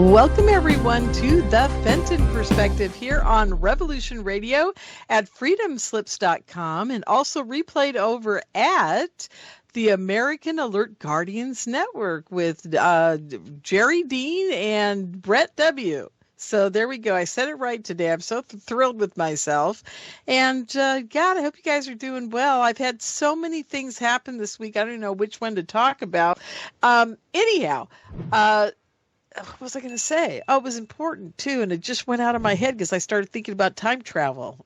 Welcome, everyone, to the Fenton Perspective here on Revolution Radio at freedomslips.com and also replayed over at the American Alert Guardians Network with Jerry Dean and Brett W. So there we go. I said it right today. I'm so thrilled with myself. And God, I hope you guys are doing well. I've had so many things happen this week. I don't know which one to talk about. Anyhow, what was I going to say? Oh, it was important too, and it just went out of my head because I started thinking about time travel.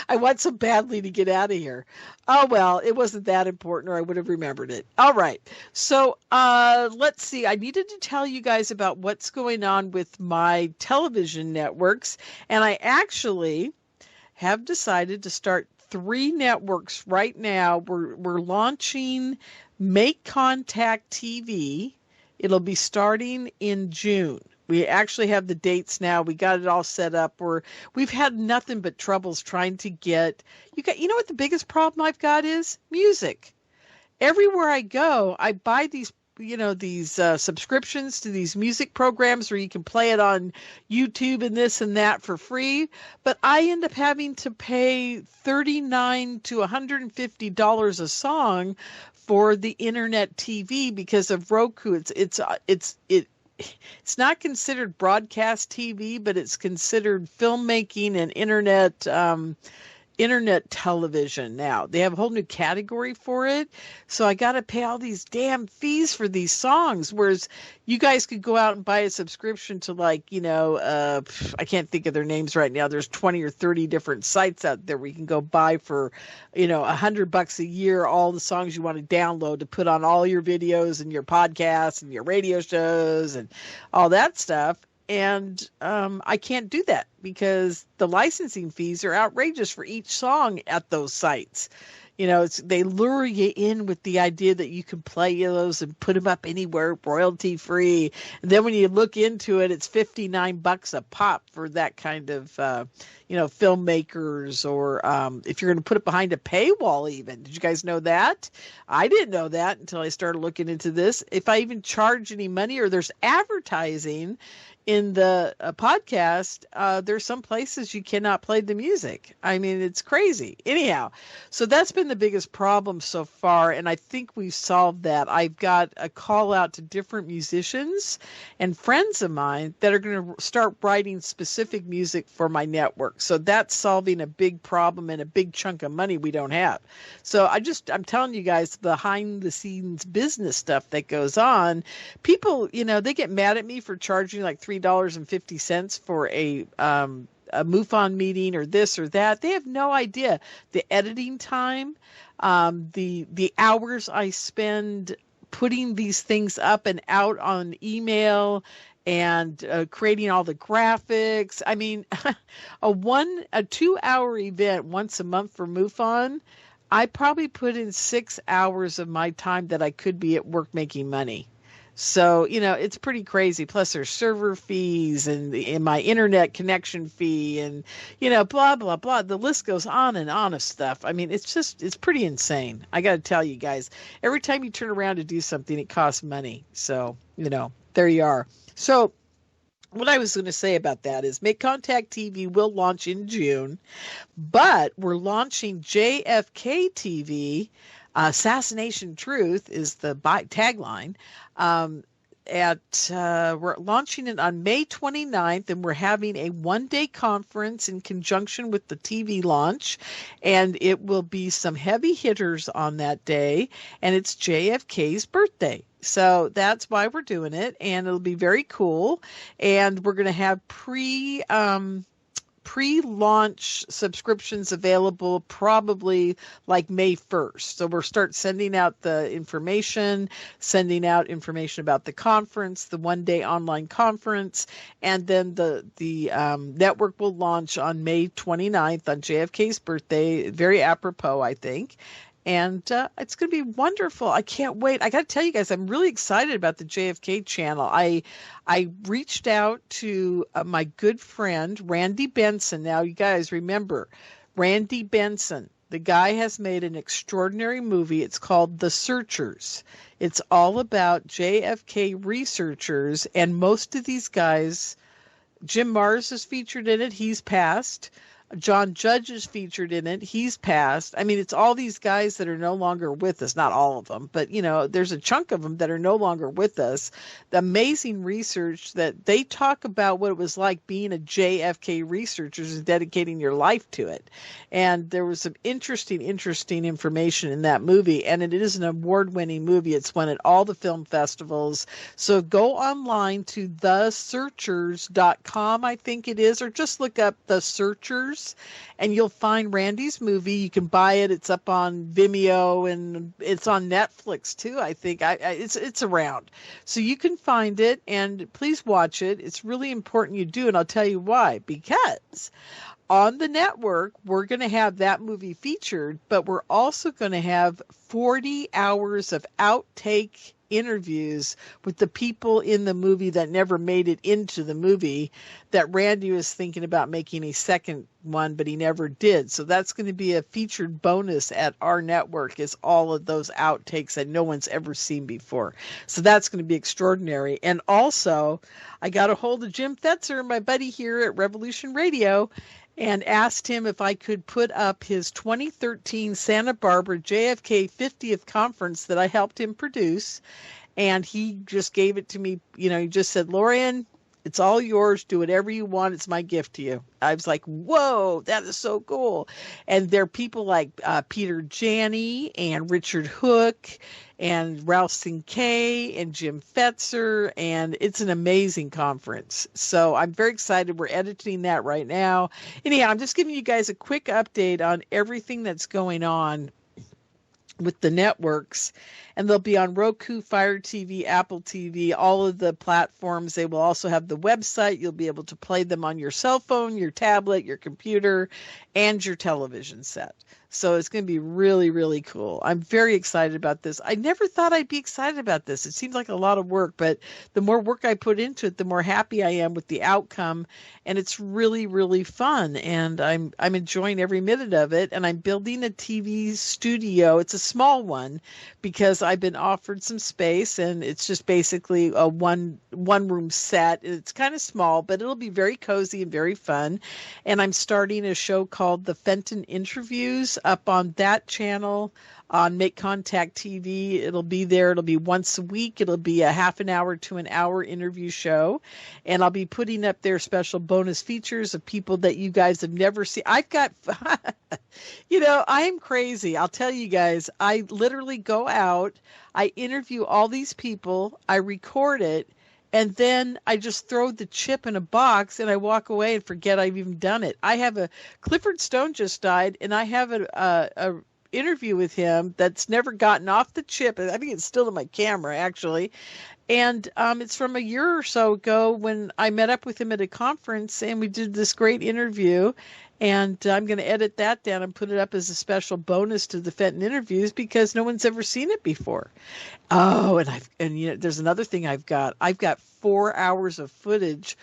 I want so badly to get out of here. Oh, well, it wasn't that important, or I would have remembered it. All right. So let's see. I needed to tell you guys about what's going on with my television networks, and I actually have decided to start 3 networks right now. We're launching Make Contact TV. It'll be starting in June. We actually have the dates now. We got it all set up. We've had nothing but troubles trying to get you know what the biggest problem I've got is? Music. Everywhere I go, I buy these subscriptions to these music programs where you can play it on YouTube and this and that for free. But I end up having to pay $39 to $150 a song for the internet TV because of Roku. It's not considered broadcast TV, but it's considered filmmaking and internet television now. They have a whole new category for it. So I got to pay all these damn fees for these songs. Whereas you guys could go out and buy a subscription to I can't think of their names right now. There's 20 or 30 different sites out there where you can go buy for, $100 a year, all the songs you want to download to put on all your videos and your podcasts and your radio shows and all that stuff. And I can't do that because the licensing fees are outrageous for each song at those sites. They lure you in with the idea that you can play those and put them up anywhere royalty free. And then when you look into it, it's $59 a pop for that kind of, filmmakers, or if you're going to put it behind a paywall even. Did you guys know that? I didn't know that until I started looking into this. If I even charge any money or there's advertising in the podcast, there's some places you cannot play the music. I mean, it's crazy. Anyhow, so that's been the biggest problem so far, and I think we've solved that. I've got a call out to different musicians and friends of mine that are going to start writing specific music for my network. So that's solving a big problem and a big chunk of money we don't have. So I'm telling you guys, behind the scenes business stuff that goes on. People, they get mad at me for charging like $3.50 for a MUFON meeting or this or that. They have no idea the editing time, the hours I spend putting these things up and out on email and creating all the graphics. I mean, a 2-hour event once a month for MUFON, I probably put in 6 hours of my time that I could be at work making money. So, it's pretty crazy. Plus there's server fees and my internet connection fee and, blah, blah, blah. The list goes on and on of stuff. I mean, it's pretty insane. I got to tell you guys, every time you turn around to do something, it costs money. So, there you are. So what I was going to say about that is Make Contact TV will launch in June, but we're launching JFK TV. Assassination Truth is the tagline. We're launching it on May 29th, and we're having a one-day conference in conjunction with the TV launch, and it will be some heavy hitters on that day, and it's JFK's birthday. So that's why we're doing it, and it'll be very cool, and we're going to have pre-launch subscriptions available probably like May 1st. So we'll start sending out information about the conference, the one-day online conference, and then the network will launch on May 29th on JFK's birthday. Very apropos, I think. And it's going to be wonderful. I can't wait. I got to tell you guys, I'm really excited about the JFK channel. I reached out to my good friend, Randy Benson. Now, you guys remember, Randy Benson, The guy has made an extraordinary movie. It's called The Searchers. It's all about JFK researchers, and most of these guys, Jim Mars is featured in it. He's passed. John Judge is featured in it. He's passed. I mean, it's all these guys that are no longer with us. Not all of them, but, there's a chunk of them that are no longer with us. The amazing research that they talk about what it was like being a JFK researcher and dedicating your life to it. And there was some interesting information in that movie. And it is an award-winning movie. It's won at all the film festivals. So go online to thesearchers.com, I think it is, or just look up The Searchers, and you'll find Randy's movie. You can buy it. It's up on Vimeo, and it's on Netflix too, I think. It's around. So you can find it, and please watch it. It's really important you do, and I'll tell you why. Because on the network, we're going to have that movie featured, but we're also going to have 40 hours of outtake interviews with the people in the movie that never made it into the movie, that Randy was thinking about making a second one, but he never did. So that's going to be a featured bonus at our network, is all of those outtakes that no one's ever seen before. So that's going to be extraordinary. And also, I got a hold of Jim Fetzer, my buddy here at Revolution Radio, and asked him if I could put up his 2013 Santa Barbara JFK 50th conference that I helped him produce. And he just gave it to me. He just said, Lorian, it's all yours. Do whatever you want. It's my gift to you. I was like, whoa, that is so cool. And there are people like Peter Janney and Richard Hook and Ralph Sinkay and Jim Fetzer, and it's an amazing conference. So I'm very excited. We're editing that right now. Anyhow, I'm just giving you guys a quick update on everything that's going on with the networks, and they'll be on Roku, Fire TV, Apple TV, all of the platforms. They will also have the website. You'll be able to play them on your cell phone, your tablet, your computer, and your television set. So it's going to be really, really cool. I'm very excited about this. I never thought I'd be excited about this. It seems like a lot of work, but the more work I put into it, the more happy I am with the outcome. And it's really, really fun. And I'm enjoying every minute of it. And I'm building a TV studio. It's a small one because I've been offered some space, and it's just basically a one room set. It's kind of small, but it'll be very cozy and very fun. And I'm starting a show called The Fenton Interviews up on that channel on Make Contact TV. It'll be there. It'll be once a week. It'll be a half an hour to an hour interview show. And I'll be putting up their special bonus features of people that you guys have never seen. I've got, I am crazy. I'll tell you guys, I literally go out, I interview all these people, I record it, and then I just throw the chip in a box and I walk away and forget I've even done it. Clifford Stone just died, and I have a interview with him that's never gotten off the chip. I think it's still in my camera, actually. And it's from a year or so ago when I met up with him at a conference, and we did this great interview. And I'm going to edit that down and put it up as a special bonus to the Fenton interviews because no one's ever seen it before. Oh, and there's another thing I've got. I've got 4 hours of footage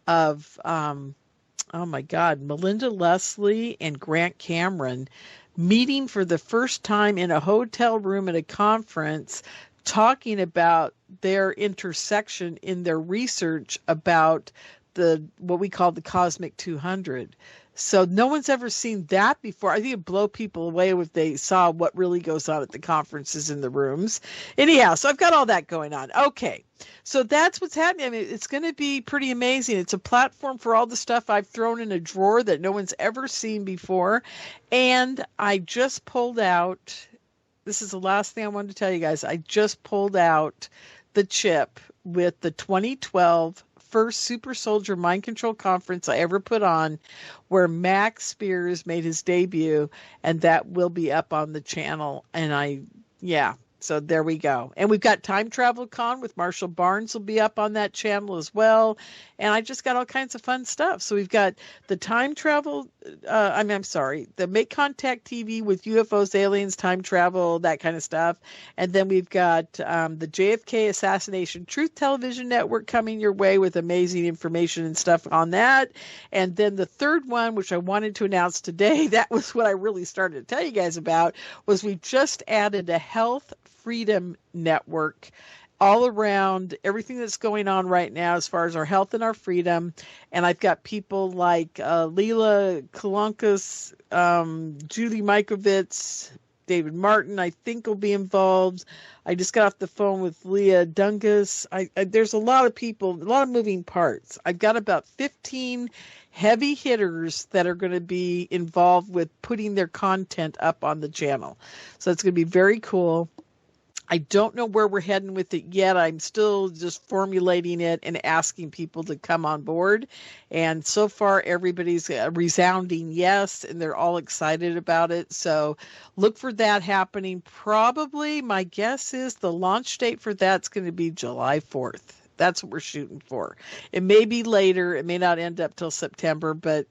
of, oh my God, Melinda Leslie and Grant Cameron meeting for the first time in a hotel room at a conference, talking about their intersection in their research about what we call the Cosmic 200. So no one's ever seen that before. I think it'd blow people away if they saw what really goes on at the conferences in the rooms. Anyhow, so I've got all that going on. Okay, so that's what's happening. I mean, it's going to be pretty amazing. It's a platform for all the stuff I've thrown in a drawer that no one's ever seen before. And I just pulled out, this is the last thing I wanted to tell you guys. I just pulled out the chip with the 2012 first Super Soldier Mind Control Conference I ever put on, where Max Spears made his debut, and that will be up on the channel. And So there we go. And we've got Time Travel Con with Marshall Barnes will be up on that channel as well. And I just got all kinds of fun stuff. So we've got the time travel, I'm sorry, the Make Contact TV with UFOs, aliens, time travel, that kind of stuff. And then we've got the JFK Assassination Truth Television Network coming your way with amazing information and stuff on that. And then the third one, which I wanted to announce today, that was what I really started to tell you guys about, was we just added a health freedom network all around everything that's going on right now as far as our health and our freedom. And I've got people like Leela Kalankas, Julie Mikovits, David Martin, I think will be involved. I just got off the phone with Leah Dungas. There's a lot of people, a lot of moving parts. I've got about 15 heavy hitters that are going to be involved with putting their content up on the channel. So it's going to be very cool. I don't know where we're heading with it yet. I'm still just formulating it and asking people to come on board. And so far, everybody's a resounding yes, and they're all excited about it. So look for that happening. Probably, my guess is the launch date for that's going to be July 4th. That's what we're shooting for. It may be later. It may not end up till September, but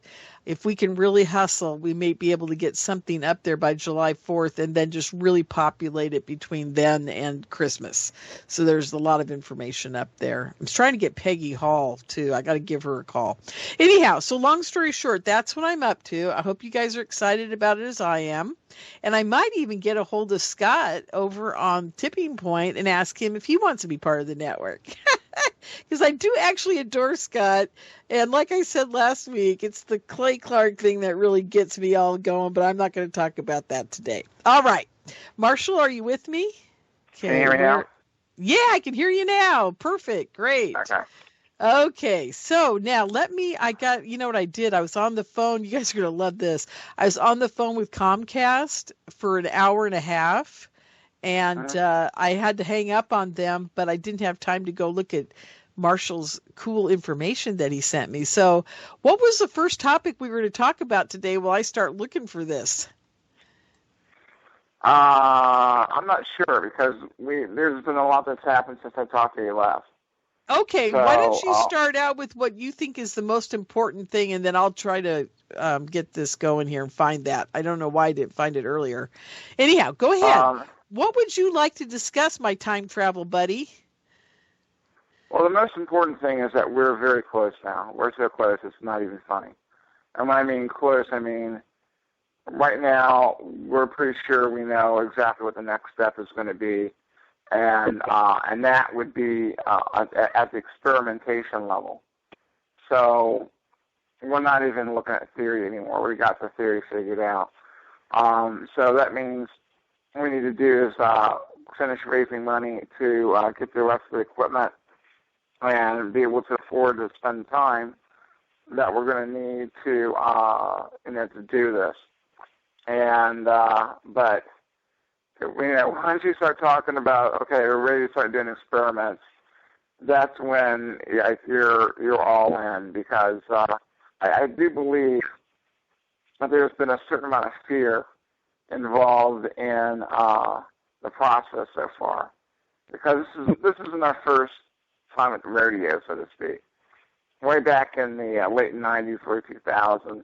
if we can really hustle, we may be able to get something up there by July 4th and then just really populate it between then and Christmas. So there's a lot of information up there. I'm trying to get Peggy Hall, too. I got to give her a call. Anyhow, so long story short, that's what I'm up to. I hope you guys are excited about it as I am. And I might even get a hold of Scott over on Tipping Point and ask him if he wants to be part of the network. Because I do actually adore Scott. And like I said last week, it's the Clay Clark thing that really gets me all going, but I'm not going to talk about that today. All right. Marshall, are you with me? Okay. Can you hear me now? Yeah, I can hear you now. Perfect. Great. Okay, so now you know what I did? I was on the phone. You guys are going to love this. I was on the phone with Comcast for an hour and a half. And I had to hang up on them, but I didn't have time to go look at Marshall's cool information that he sent me. So what was the first topic we were to talk about today while I start looking for this? I'm not sure because there's been a lot that's happened since I talked to you last. Okay, so, why don't you start out with what you think is the most important thing, and then I'll try to get this going here and find that. I don't know why I didn't find it earlier. Anyhow, go ahead. What would you like to discuss, my time travel buddy? Well, the most important thing is that we're very close now. We're so close, it's not even funny. And when I mean close, I mean right now we're pretty sure we know exactly what the next step is going to be, and that would be at the experimentation level. So we're not even looking at theory anymore. We got the theory figured out. So that means what we need to do is finish raising money to get the rest of the equipment and be able to afford to spend time that we're going to need to to do this. And but once you start talking about okay, we're ready to start doing experiments, that's when you're all in, because I do believe that there's been a certain amount of fear involved in the process so far, because this isn't our first time at the rodeo, so to speak. Way back in the late 90s, early 2000s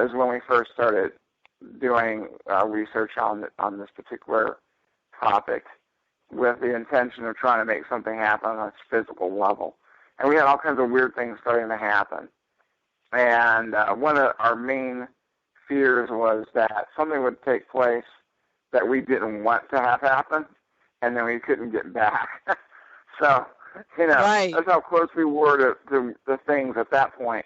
is when we first started doing research on this particular topic with the intention of trying to make something happen on a physical level. And we had all kinds of weird things starting to happen. And one of our main fears was that something would take place that we didn't want to have happen, and then we couldn't get back. So, right. That's how close we were to the things at that point,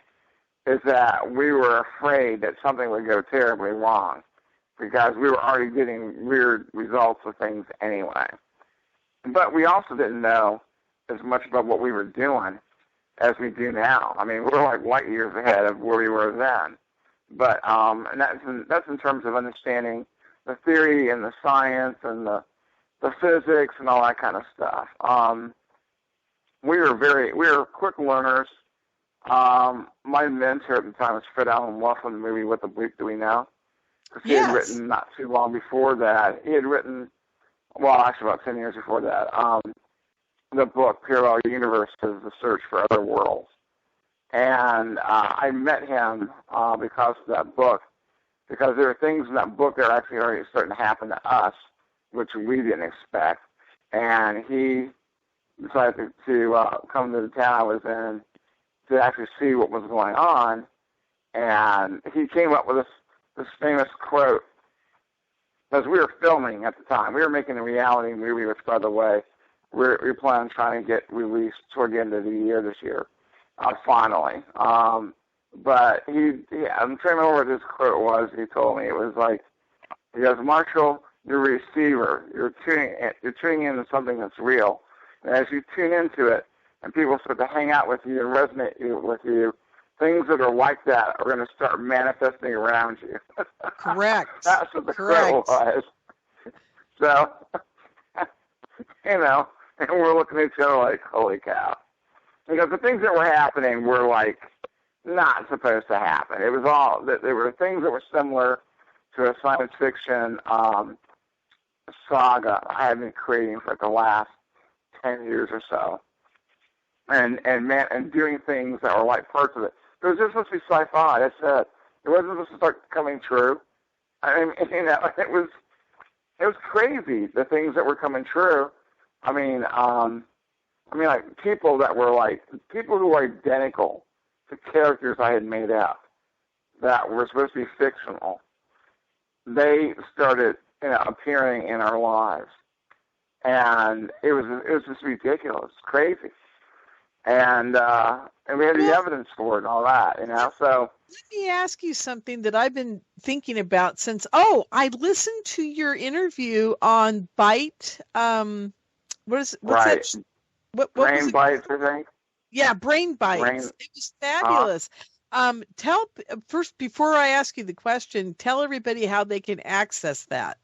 is that we were afraid that something would go terribly wrong, because we were already getting weird results of things anyway. But we also didn't know as much about what we were doing as we do now. I mean, we're like light years ahead of where we were then. But and that's in terms of understanding the theory and the science and the physics and all that kind of stuff. We were quick learners. My mentor at the time was Fred Allen Wolf in the movie What the Bleep Do We Know? Because he had written not too long before that. He had written well, actually about 10 years before that, the book Parallel Universe is the search for other worlds. And I met him because of that book, because there are things in that book that are actually already starting to happen to us, which we didn't expect. And he decided to come to the town I was in to actually see what was going on. And he came up with this famous quote, because we were filming at the time. We were making a reality movie, which, by the way, we plan on trying to get released toward the end of the year this year, finally. But I'm trying to remember what his quote was. He told me it was like, he goes, Marshall, you're a receiver. You're tuning into something that's real. And as you tune into it, and people start to hang out with you and resonate with you, things that are like that are going to start manifesting around you. Correct. That's what the quote was. So, and we're looking at each other like, holy cow. Because the things that were happening were like not supposed to happen. It was all, there were things that were similar to a science fiction saga I have been creating for the last 10 years or so. And doing things that were like parts of it. It was just supposed to be sci-fi. That's it. It wasn't supposed to start coming true. I mean, it was crazy, the things that were coming true. I mean, like people who were identical to characters I had made up that were supposed to be fictional. They started, appearing in our lives, and it was just ridiculous, crazy. And we had the evidence for it and all that, so. Let me ask you something that I've been thinking about since, I listened to your interview on Byte. What's right. that? What Brain was it? Bites, I think. Yeah, Brain Bites. It was fabulous. Tell first, before I ask you the question, tell everybody how they can access that.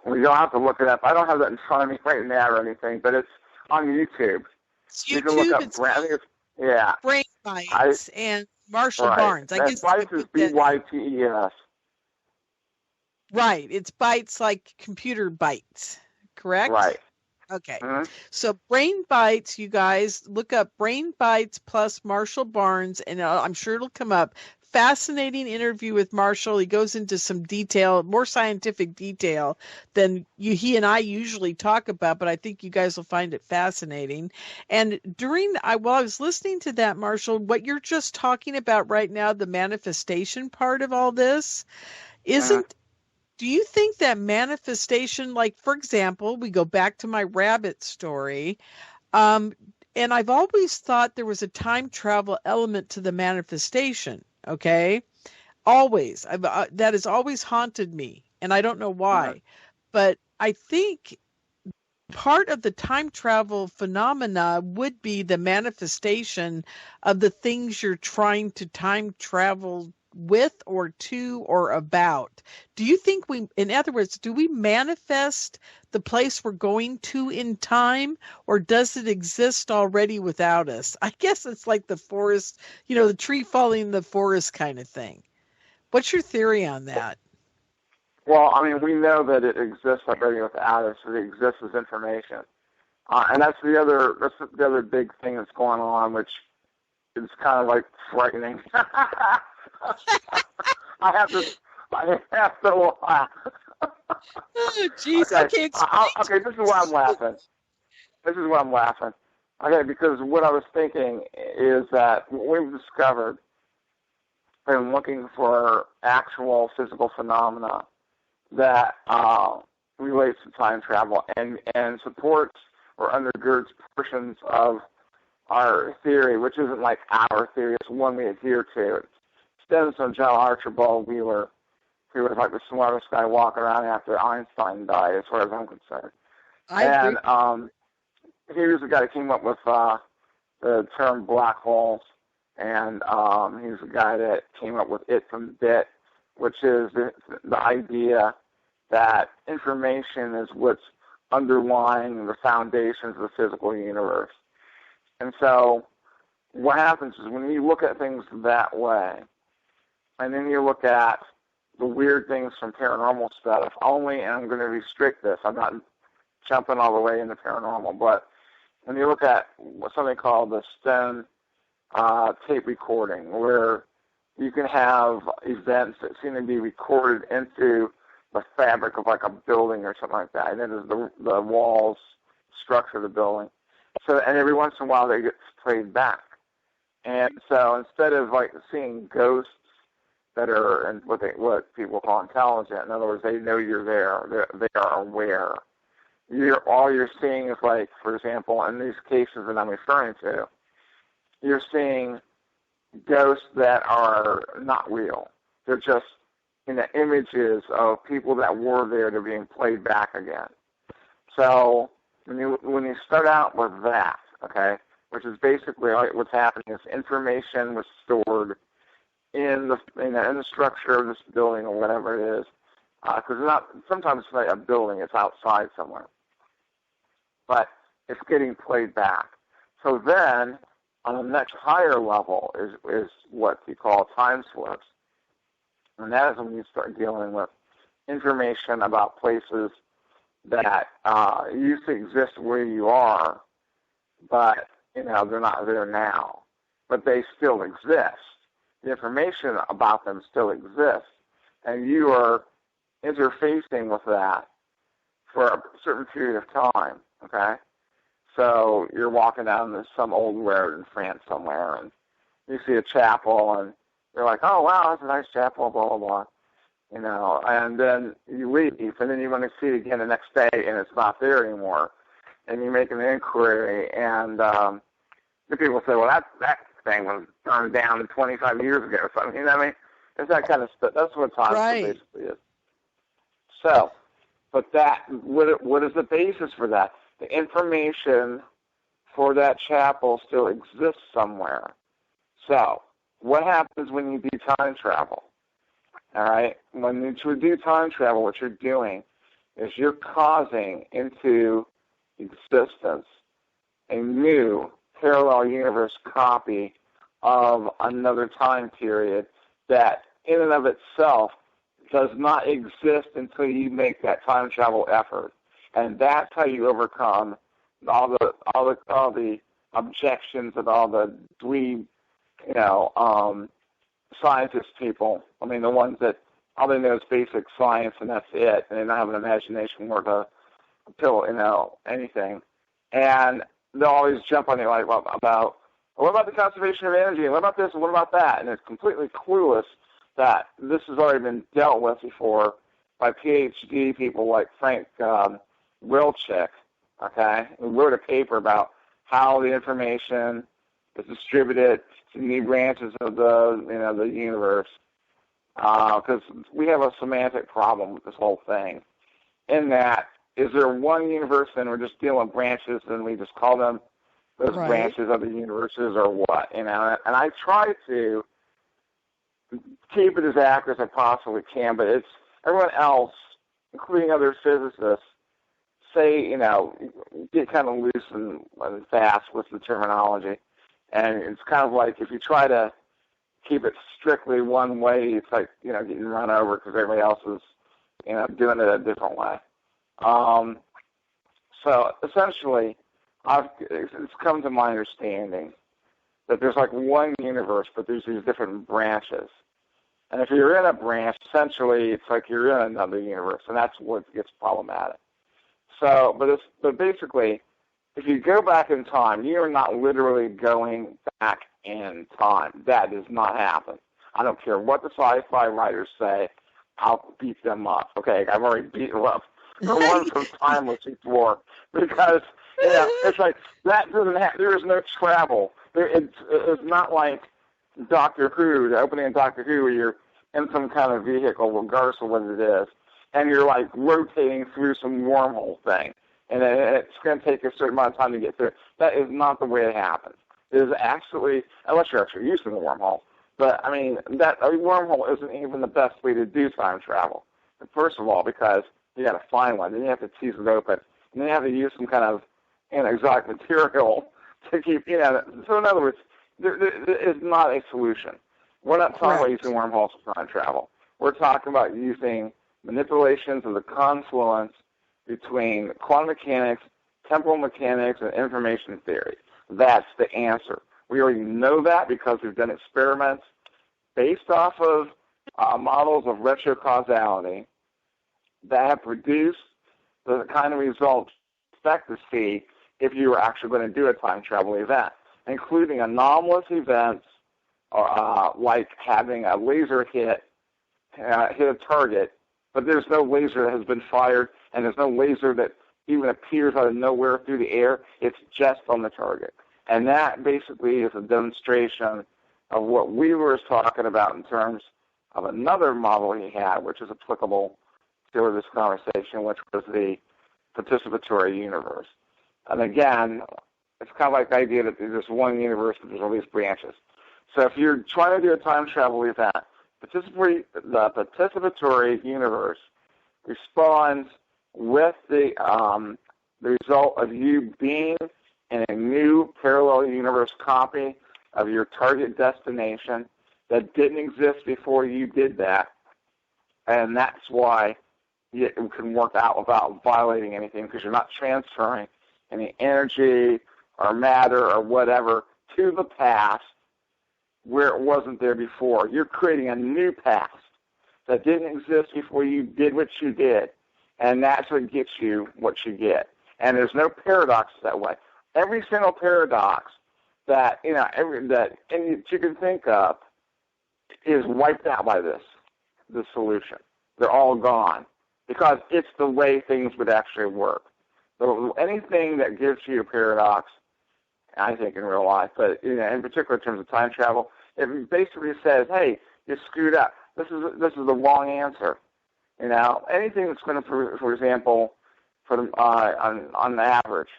Well, you'll have to look it up. I don't have that in front of me right now or anything, but it's on YouTube. It's You YouTube. can look up Brain Bites and Marshall Barnes. I guess Bites is B-Y-T-E-S. Right. It's bytes like computer bytes, correct? Right. Okay. Mm-hmm. So Brain Bites, you guys, look up Brain Bites plus Marshall Barnes, and I'm sure it'll come up. Fascinating interview with Marshall. He goes into some detail, more scientific detail than he and I usually talk about, but I think you guys will find it fascinating. And while I was listening to that, Marshall, what you're just talking about right now, the manifestation part of all this, do you think that manifestation, like, for example, we go back to my rabbit story, and I've always thought there was a time travel element to the manifestation. Okay, always. That has always haunted me, and I don't know why. But I think part of the time travel phenomena would be the manifestation of the things you're trying to time travel with or to or about. Do you think in other words, do we manifest the place we're going to in time, or does it exist already without us? I guess it's like the forest, the tree falling in the forest kind of thing. What's your theory on that? Well, I mean, we know that it exists already without us. It exists as information. And that's the other big thing that's going on, which is kind of like frightening. I have to laugh. Oh, jeez. Okay, okay, this is why I'm laughing. Okay, because what I was thinking is that what we've discovered in looking for actual physical phenomena that relates to time travel and supports or undergirds portions of our theory, which isn't like our theory, it's one we adhere to. It stems from John Archibald Wheeler, who was like the smartest guy walking around after Einstein died, as far as I'm concerned. He was the guy that came up with the term black holes, and he was the guy that came up with it from bit, which is the idea that information is what's underlying the foundations of the physical universe. And so what happens is when you look at things that way, and then you look at the weird things from paranormal stuff only, and I'm going to restrict this. I'm not jumping all the way into paranormal, but when you look at something called the stone tape recording, where you can have events that seem to be recorded into the fabric of like a building or something like that, and then there's the walls structure of the building. So, and every once in a while they get played back. And so instead of like seeing ghosts that are and what people call intelligent, in other words, they know you're there, they are aware. All you're seeing is, like, for example, in these cases that I'm referring to, you're seeing ghosts that are not real. They're just images of people that were there that are being played back again. So when you start out with that, okay, which is basically like what's happening is information was stored in the structure of this building or whatever it is, because sometimes it's like a building, it's outside somewhere, but it's getting played back. So then, on the next higher level is what you call time slips, and that is when you start dealing with information about places that used to exist where you are, but they're not there now, but they still exist. The information about them still exists, and you are interfacing with that for a certain period of time, okay? So you're walking down some old road in France somewhere, and you see a chapel, and you're like, oh, wow, that's a nice chapel, blah, blah, blah, and then you leave, and then you want to see it again the next day, and it's not there anymore, and you make an inquiry, and the people say, well, that thing was burned down 25 years ago or something. You know what I mean? It's that kind of stuff. That's what time basically is. So, but what is the basis for that? The information for that chapel still exists somewhere. So, what happens when you do time travel? All right? When you do time travel, what you're doing is you're causing into existence a new parallel universe copy of another time period that in and of itself does not exist until you make that time travel effort. And that's how you overcome all the objections of all the dweeb, scientist people. I mean, the ones that all they know is basic science and that's it, and they don't have an imagination worth a pill, anything. And they'll always jump on you like, what about the conservation of energy, and what about this, and what about that? And it's completely clueless that this has already been dealt with before by PhD people like Frank Wilczek, okay, who wrote a paper about how the information is distributed to new branches of the universe, because we have a semantic problem with this whole thing, in that is there one universe and we're just dealing with branches and we just call them those branches of the universes or what, And I try to keep it as accurate as I possibly can, but it's everyone else, including other physicists, say, get kind of loose and fast with the terminology. And it's kind of like if you try to keep it strictly one way, it's like, getting run over because everybody else is, doing it a different way. So essentially, it's come to my understanding that there's like one universe, but there's these different branches. And if you're in a branch, essentially, it's like you're in another universe, and that's what gets problematic. So, but basically, if you go back in time, you are not literally going back in time. That does not happen. I don't care what the sci-fi writers say. I'll beat them up. Okay, I've already beaten them up. The one from Timeless before, because it's like that doesn't have. There is no travel. It's not like Doctor Who, the opening of Doctor Who, where you're in some kind of vehicle, regardless of what it is, and you're like rotating through some wormhole thing, and it's going to take a certain amount of time to get through. That is not the way it happens. It is actually, unless you're actually using the wormhole. But I mean, that a wormhole isn't even the best way to do time travel. First of all, because you got to find one, then you have to tease it open, and then you have to use some kind of exotic material to keep, So in other words, there is not a solution. We're not talking about using wormholes for time travel. We're talking about using manipulations of the confluence between quantum mechanics, temporal mechanics, and information theory. That's the answer. We already know that because we've done experiments based off of models of retrocausality that have produced the kind of results you expect to see if you were actually going to do a time travel event, including anomalous events like having a laser hit a target, but there's no laser that has been fired, and there's no laser that even appears out of nowhere through the air. It's just on the target. And that basically is a demonstration of what we were talking about in terms of another model he had, which is applicable to this conversation, which was the participatory universe. And again, it's kind of like the idea that there's one universe, but there's all these branches. So if you're trying to do a time travel event, the participatory universe responds with the result of you being in a new parallel universe copy of your target destination that didn't exist before you did that, and that's why it can work out without violating anything, because you're not transferring any energy or matter or whatever to the past where it wasn't there before. You're creating a new past that didn't exist before you did what you did, and that's what gets you what you get. And there's no paradox that way. Every single paradox that you can think of is wiped out by this solution. They're all gone because it's the way things would actually work. So anything that gives you a paradox, I think in real life, but in particular in terms of time travel, it basically says, "Hey, you screwed up. This is the wrong answer." Anything that's going to, for example, on the average,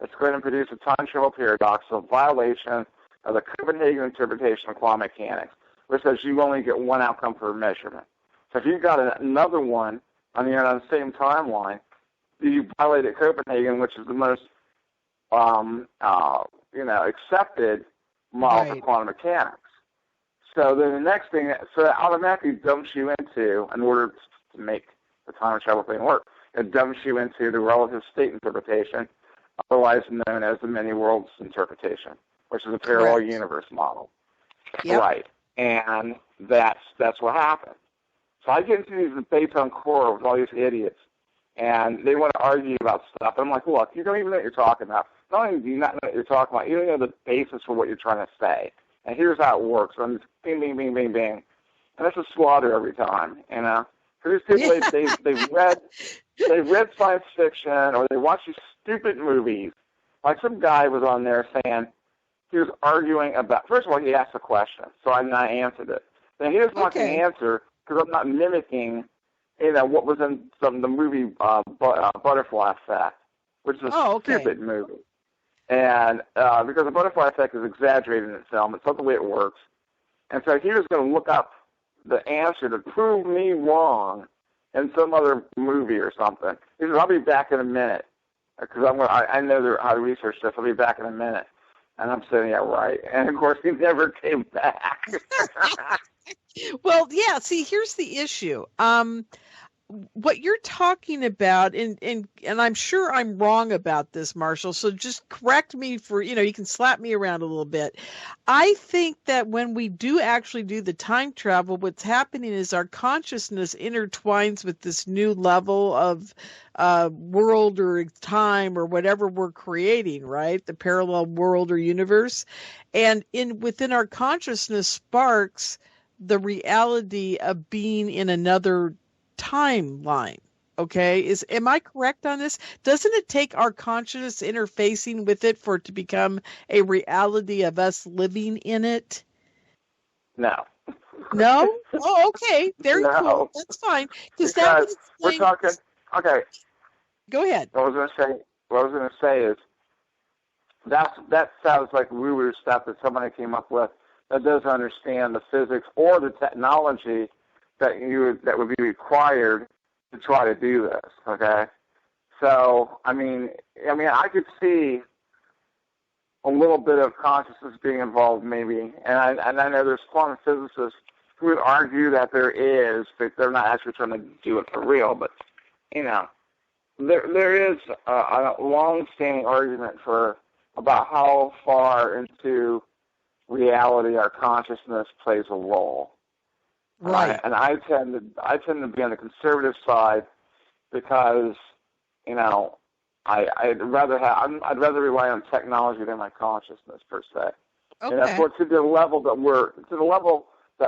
it's going to produce a time travel paradox, a violation of the Copenhagen interpretation of quantum mechanics, which says you only get one outcome per measurement. So if you've got another one on the same timeline, you violated Copenhagen, which is the most accepted model for quantum mechanics. So then the next thing, so that automatically dumps you into, in order to make the time travel thing work, it dumps you into the relative state interpretation, otherwise known as the many worlds interpretation, which is a parallel universe model. Yep. Right. And that's what happened. So I get into these debates on Quora with all these idiots, and they want to argue about stuff. And I'm like, look, you don't even know what you're talking about. Not only do you not know what you're talking about, you don't know the basis for what you're trying to say. And here's how it works. So I'm just bing, bing, bing, bing, bing. And it's a slaughter every time, Because these people, they've read science fiction, or they watch these stupid movies. Like some guy was on there saying, he was arguing about, first of all, he asked a question, so I answered it. Then he doesn't want the answer because I'm not mimicking, what was in the movie Butterfly Effect, which is a stupid movie. And because the Butterfly Effect is exaggerated in itself, it's not the way it works. And so he was going to look up the answer to prove me wrong in some other movie or something. He says, I'll be back in a minute, because I know how to research this. I'll be back in a minute. And I'm saying, yeah, right. And, of course, he never came back. Well, yeah, see, here's the issue. What you're talking about, and I'm sure I'm wrong about this, Marshall, so just correct me for, you can slap me around a little bit. I think that when we do actually do the time travel, what's happening is our consciousness intertwines with this new level of world or time or whatever we're creating, right? The parallel world or universe. And within our consciousness sparks the reality of being in another timeline. Okay, am I correct on this? Doesn't it take our consciousness interfacing with it for it to become a reality of us living in it? No. No? Oh, okay. Very cool. That's fine. Because we're talking. Okay. Go ahead. What I was going to say is that sounds like woo-woo stuff that somebody came up with that doesn't understand the physics or the technology that would be required to try to do this. Okay. So I I could see a little bit of consciousness being involved, maybe, and I know there's quantum physicists would argue that there is, but they're not actually trying to do it for real. But, you know, there is a long-standing argument about how far into reality our consciousness plays a role. Right. And I tend to be on the conservative side because, you know, I'd rather rely on technology than my consciousness per se. Okay. And that's to the level that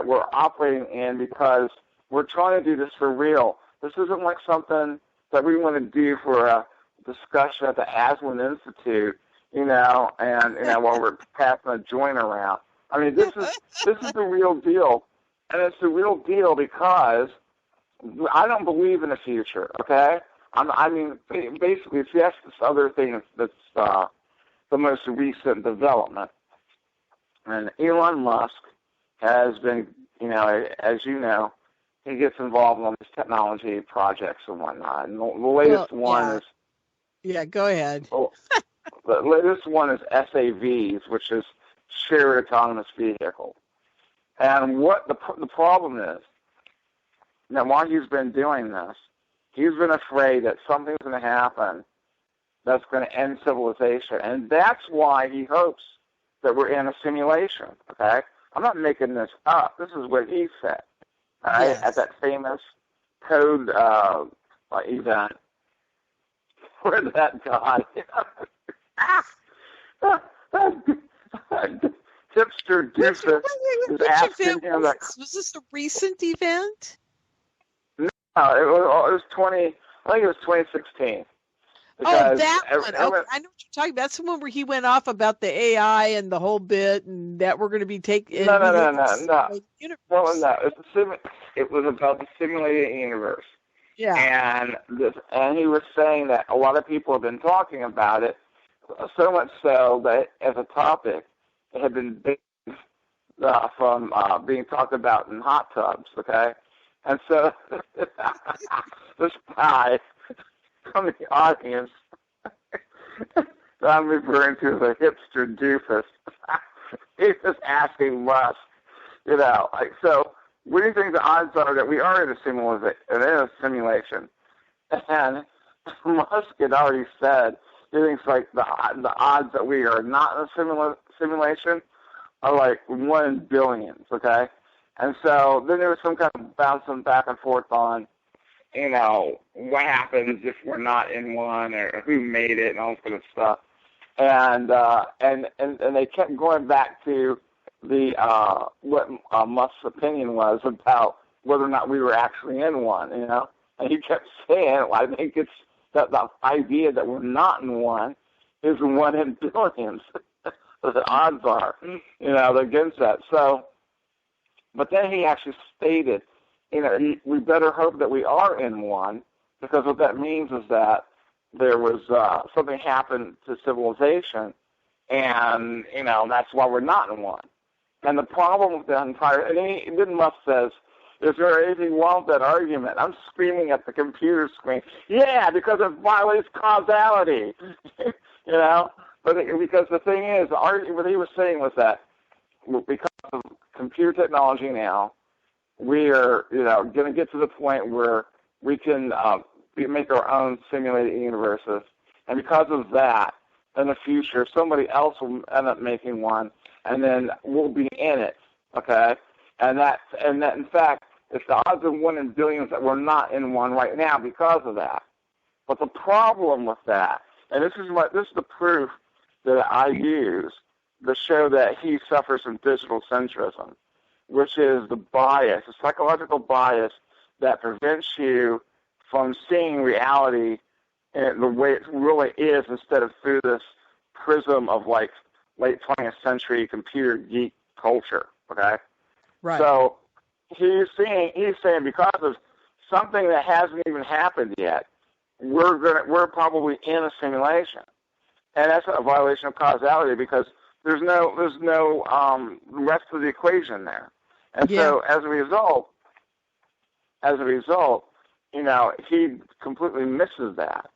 we're operating in, because we're trying to do this for real. This isn't like something that we want to do for a discussion at the Aslan Institute, you know, and you know, while we're passing a joint around. I mean, this is the real deal, and it's the real deal because I don't believe in the future. Okay, I mean, basically, it's this other thing that's the most recent development, and Elon Musk has been, you know, as you know, he gets involved in all these technology projects and whatnot. And the latest one is... Yeah, go ahead. The latest one is SAVs, which is shared autonomous vehicles. And what the problem is, now while he's been doing this, he's been afraid that something's going to happen that's going to end civilization. And that's why he hopes that we're in a simulation, okay? I'm not making this up. This is what he said. Right, yes. At that famous code event where that guy, hipster doofus, is asking him that. Was this a recent event? No, it was 20. I think it was 2016. Oh, that one. Okay, I know what you're talking about. That's the one where he went off about the AI and the whole bit, and that we're going to be taking. No. Well, no. It was about the simulated universe. Yeah. And he was saying that a lot of people have been talking about it, so much so that as a topic, it had been banned from being talked about in hot tubs. Okay, and so this guy from the audience that I'm referring to as a hipster doofus, he's just asking Musk, you know, like, so what do you think the odds are that we are in a simulation? And Musk had already said he thinks like the odds that we are not in a simulation are like 1 in billions, okay? And so then there was some kind of bouncing back and forth on, you know, what happens if we're not in one, or who made it, and all this kind of stuff. And they kept going back to the what Musk's opinion was about whether or not we were actually in one, you know. And he kept saying, well, I think it's that the idea that we're not in one is 1 in billions. The odds are, you know, against that. So, but then he actually stated, you know, we better hope that we are in one, because what that means is that there was something happened to civilization, and, you know, that's why we're not in one. And the problem with the entire, and then Musk says, is there anything wrong with that argument? I'm screaming at the computer screen, yeah, because it violates causality, you know? But because the thing is, what he was saying was that because of computer technology now, we are, you know, going to get to the point where we can make our own simulated universes, and because of that, in the future, somebody else will end up making one, and then we'll be in it, okay? And that, in fact, it's the odds of 1 in billions that we're not in one right now because of that. But the problem with that, and this is the proof that I use to show that he suffers from digital centrism, which is the bias, the psychological bias that prevents you from seeing reality in the way it really is, instead of through this prism of like late 20th century computer geek culture. Okay, right. So he's saying because of something that hasn't even happened yet, we're probably in a simulation, and that's a violation of causality because there's no rest of the equation there. And so as a result, you know, he completely misses that.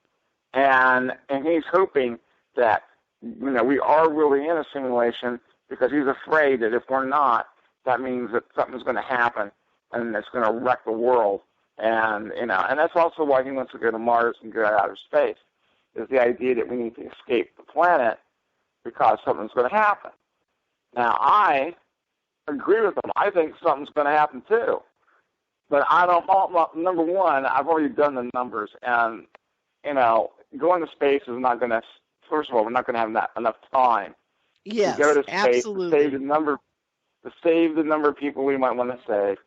And he's hoping that, you know, we are really in a simulation because he's afraid that if we're not, that means that something's going to happen and it's going to wreck the world. And, and that's also why he wants to go to Mars and go to outer space, is the idea that we need to escape the planet because something's going to happen. Now, I agree with him. I think something's going to happen too. But I don't, number one, I've already done the numbers, and, going to space is not going to, first of all, we're not going to have enough time Yes, to go to space absolutely. to save the number of people we might want to save.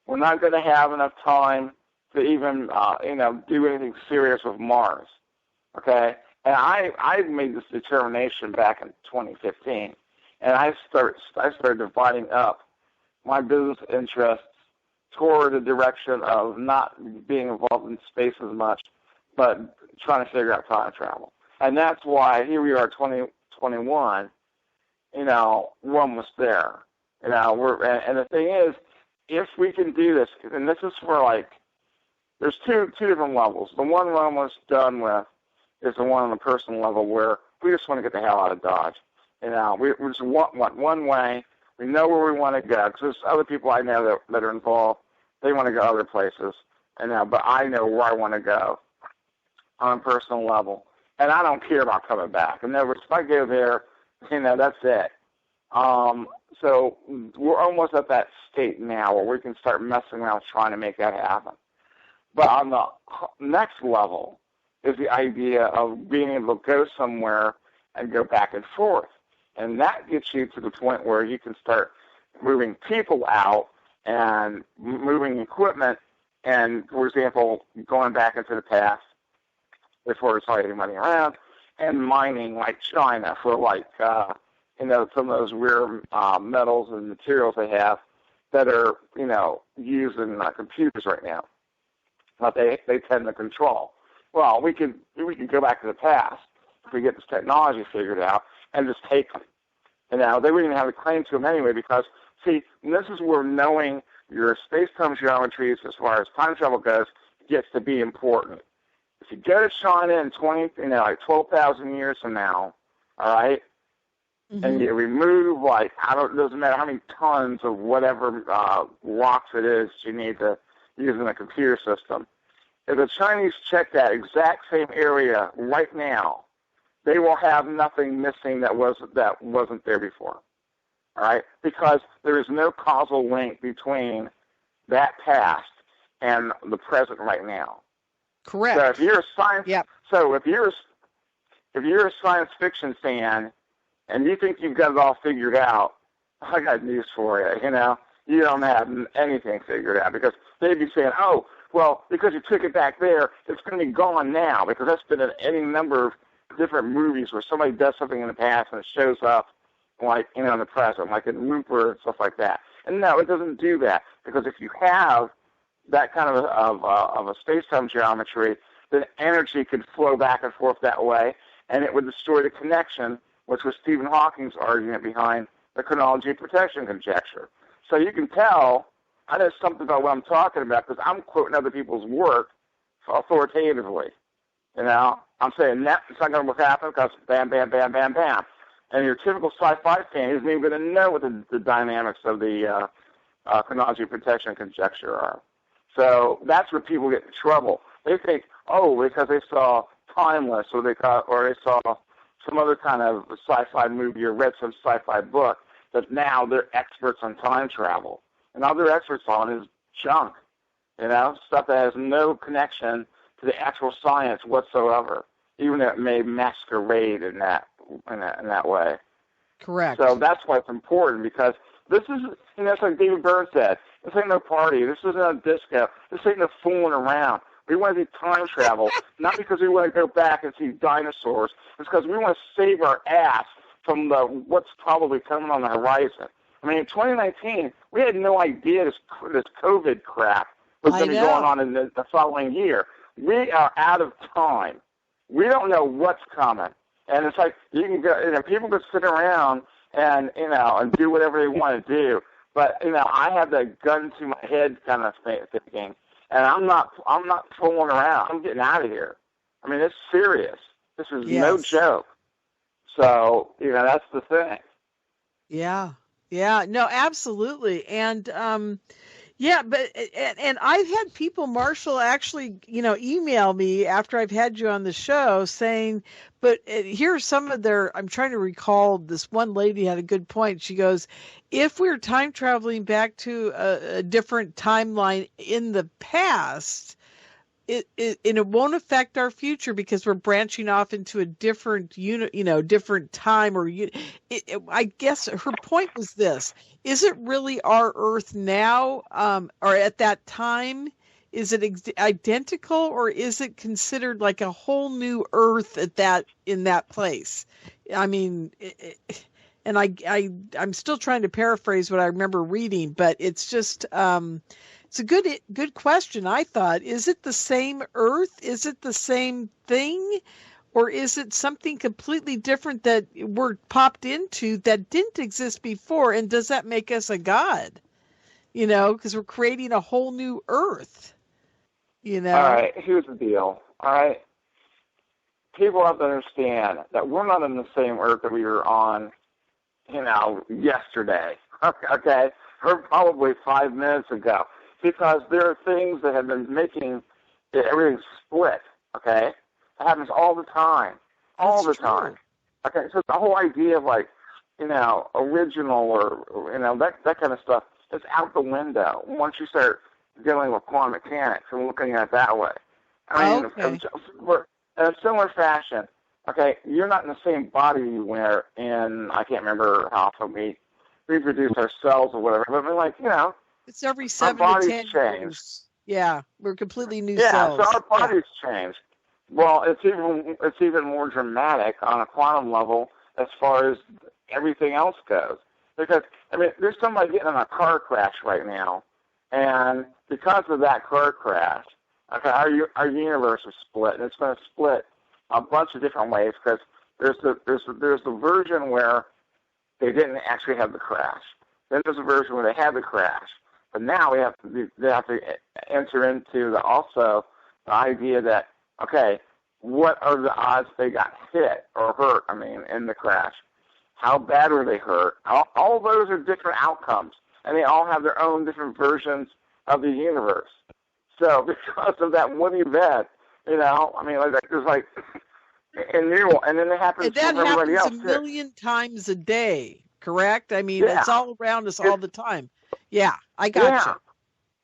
We're not going to have enough time to even, do anything serious with Mars. Okay? And I made this determination back in 2015, and I started dividing up my business interests toward the direction of not being involved in space as much, but trying to figure out time travel. And that's why here we are, 2021. We're almost there. And the thing is, if we can do this, and this is for there's two different levels. The one we're almost done with is the one on the personal level where we just want to get the hell out of Dodge. We just want one way. We know where we want to go, because there's other people I know that are involved. They want to go other places, but I know where I want to go on a personal level, and I don't care about coming back. In other words, if I go there, that's it. So we're almost at that state now where we can start messing around trying to make that happen. But on the next level is the idea of being able to go somewhere and go back and forth. And that gets you to the point where you can start moving people out and moving equipment and, for example, going back into the past before there's hardly any money around, and mining like China for some of those rare metals and materials they have that are, used in computers right now, but they tend to control. Well, we can go back to the past if we get this technology figured out and just take them. They wouldn't even have a claim to them anyway, because, see, this is where knowing your space-time geometries as far as time travel goes gets to be important. If you go to China in 12,000 years from now, all right, and you remove, it doesn't matter how many tons of whatever rocks it is you need to use in a computer system. If the Chinese check that exact same area right now, they will have nothing missing that wasn't there before. All right? Because there is no causal link between that past and the present right now. Correct. So if you're a science fiction fan and you think you've got it all figured out, I got news for you. You don't have anything figured out, because they'd be saying, oh, well, because you took it back there, it's going to be gone now, because that's been in any number of different movies where somebody does something in the past and it shows up in the present, like in Looper and stuff like that. And no, it doesn't do that, because if you have that kind of a space-time geometry, then energy could flow back and forth that way, and it would destroy the connection, which was Stephen Hawking's argument behind the chronology protection conjecture. So you can tell I know something about what I'm talking about, because I'm quoting other people's work authoritatively. I'm saying that it's not going to happen because bam, bam, bam, bam, bam. And your typical sci-fi fan isn't even going to know what the dynamics of the chronology protection conjecture are. So that's where people get in trouble. They think, because they saw Timeless, or they saw some other kind of sci-fi movie or read some sci-fi book, that now they're experts on time travel. And all they're experts on is junk, stuff that has no connection to the actual science whatsoever, even though it may masquerade in that way. Correct. So that's why it's important, because this is, it's like David Byrne said, this ain't no party, this isn't a disco, this ain't no fooling around. We want to do time travel, not because we want to go back and see dinosaurs, it's because we want to save our ass from what's probably coming on the horizon. I mean, in 2019, we had no idea this COVID crap was going to be going on in the following year. We are out of time. We don't know what's coming. And it's like, you can go, people can sit around and do whatever they want to do. But, I have that gun to my head kind of thinking. And I'm not fooling around. I'm getting out of here. I mean, it's serious. This is no joke. So, that's the thing. Yeah. Yeah, no, absolutely. And yeah, but and I've had people, Marshall, actually, email me after I've had you on the show saying, but here's some of their, I'm trying to recall, this one lady had a good point. She goes, if we're time traveling back to a different timeline in the past, and it won't affect our future because we're branching off into a different different time I guess her point was this: is it really our Earth now, or at that time? Is it identical, or is it considered like a whole new Earth in that place? I mean, and I'm still trying to paraphrase what I remember reading, but it's just it's a good question. I thought, is it the same Earth? Is it the same thing? Or is it something completely different that we're popped into that didn't exist before? And does that make us a god? Because we're creating a whole new Earth. All right, here's the deal. All right, people have to understand that we're not on the same Earth that we were on, yesterday. Okay, or probably 5 minutes ago, because there are things that have been making everything split. Okay. It happens all the time. All the time. Okay, so the whole idea of original or that kind of stuff is out the window once you start dealing with quantum mechanics and looking at it that way. I mean, in a similar fashion, okay, you're not in the same body you were in, I can't remember how often we reproduce our cells or whatever, but it's every 7 to 10 years. Yeah, we're completely new cells. Yeah, so our bodies change. Well, it's even more dramatic on a quantum level as far as everything else goes. Because, there's somebody getting in a car crash right now, and because of that car crash, okay, our universe is split, and it's going to split a bunch of different ways because there's the version where they didn't actually have the crash. Then there's a version where they had the crash. But now they have to enter into also the idea that, okay, what are the odds they got hit or hurt, in the crash? How bad were they hurt? All those are different outcomes, and they all have their own different versions of the universe. So because of that one event, there's and then it happens to everybody else. And that happens a million times a day, correct? It's all around us all the time. Yeah, I got you.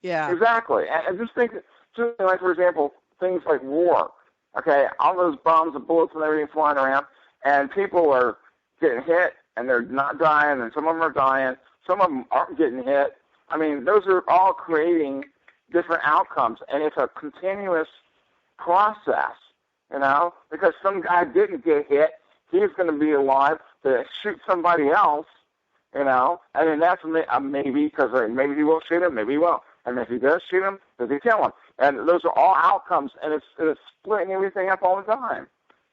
Yeah. Exactly. And just think, for example, things like war. Okay, all those bombs and bullets and everything flying around, and people are getting hit, and they're not dying, and some of them are dying. Some of them aren't getting hit. Those are all creating different outcomes, and it's a continuous process, because some guy didn't get hit. He's going to be alive to shoot somebody else, and then that's a maybe, because maybe he will shoot him, maybe he won't. And if he does shoot him, does he kill him? And those are all outcomes, and it's splitting everything up all the time.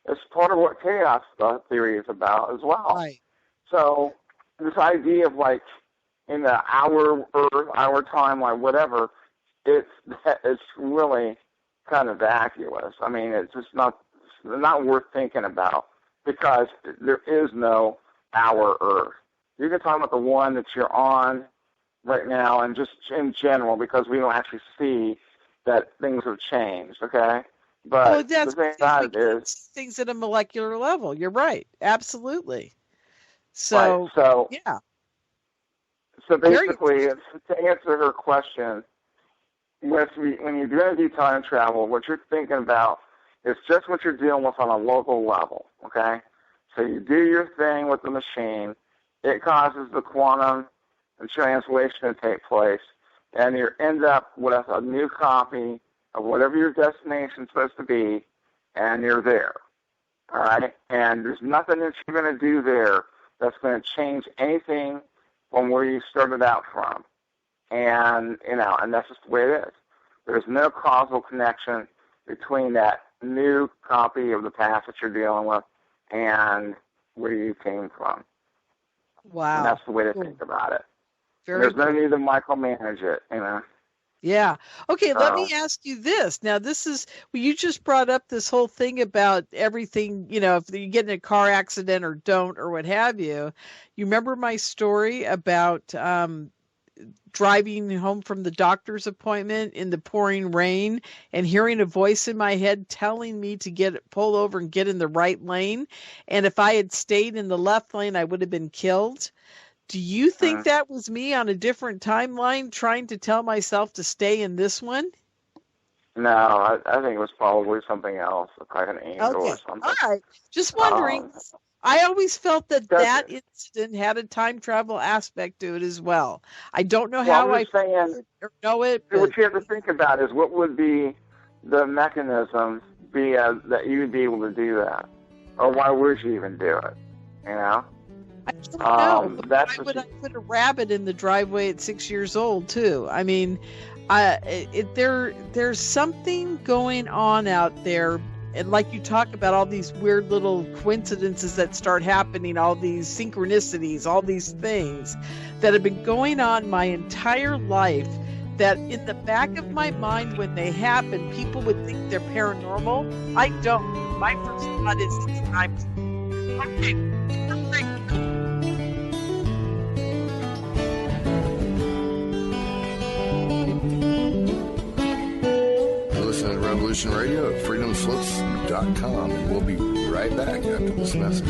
It's part of what chaos theory is about as well. Right. So this idea of in the our Earth, our timeline, whatever, it's really kind of vacuous. It's just not worth thinking about because there is no our Earth. You can talk about the one that you're on right now and just in general because we don't actually see that things have changed, okay? But that's the thing about it is things at a molecular level. You're right. Absolutely. So, right. So yeah. So basically, to answer her question, when you're going to do time travel, what you're thinking about is just what you're dealing with on a local level, okay? So you do your thing with the machine. It causes the quantum translation to take place, and you end up with a new copy of whatever your destination is supposed to be, and you're there, all right? And there's nothing that you're going to do there that's going to change anything from where you started out from. And, and that's just the way it is. There's no causal connection between that new copy of the past that you're dealing with and where you came from. Wow. And that's the way to think about it. There's no need to micromanage it, Yeah. Okay, let me ask you this. Now, well, you just brought up this whole thing about everything, if you get in a car accident or don't or what have you. You remember my story about driving home from the doctor's appointment in the pouring rain and hearing a voice in my head telling me to pull over and get in the right lane. And if I had stayed in the left lane, I would have been killed. Do you think that was me on a different timeline trying to tell myself to stay in this one? No, I think it was probably something else, like an angel or something. All right. Just wondering. I always felt that incident had a time travel aspect to it as well. I don't know how I know it. But what you have to think about is what would be the mechanisms that you would be able to do that, or why would you even do it? I don't know. Why would I put a rabbit in the driveway at 6 years old too? I mean, there's something going on out there. And like you talk about all these weird little coincidences that start happening, all these synchronicities, all these things that have been going on my entire life, that in the back of my mind when they happen, people would think they're paranormal. I don't. My first thought is it's time. Okay. Listen to Revolution Radio at freedomslips.com, and we'll be right back after this message.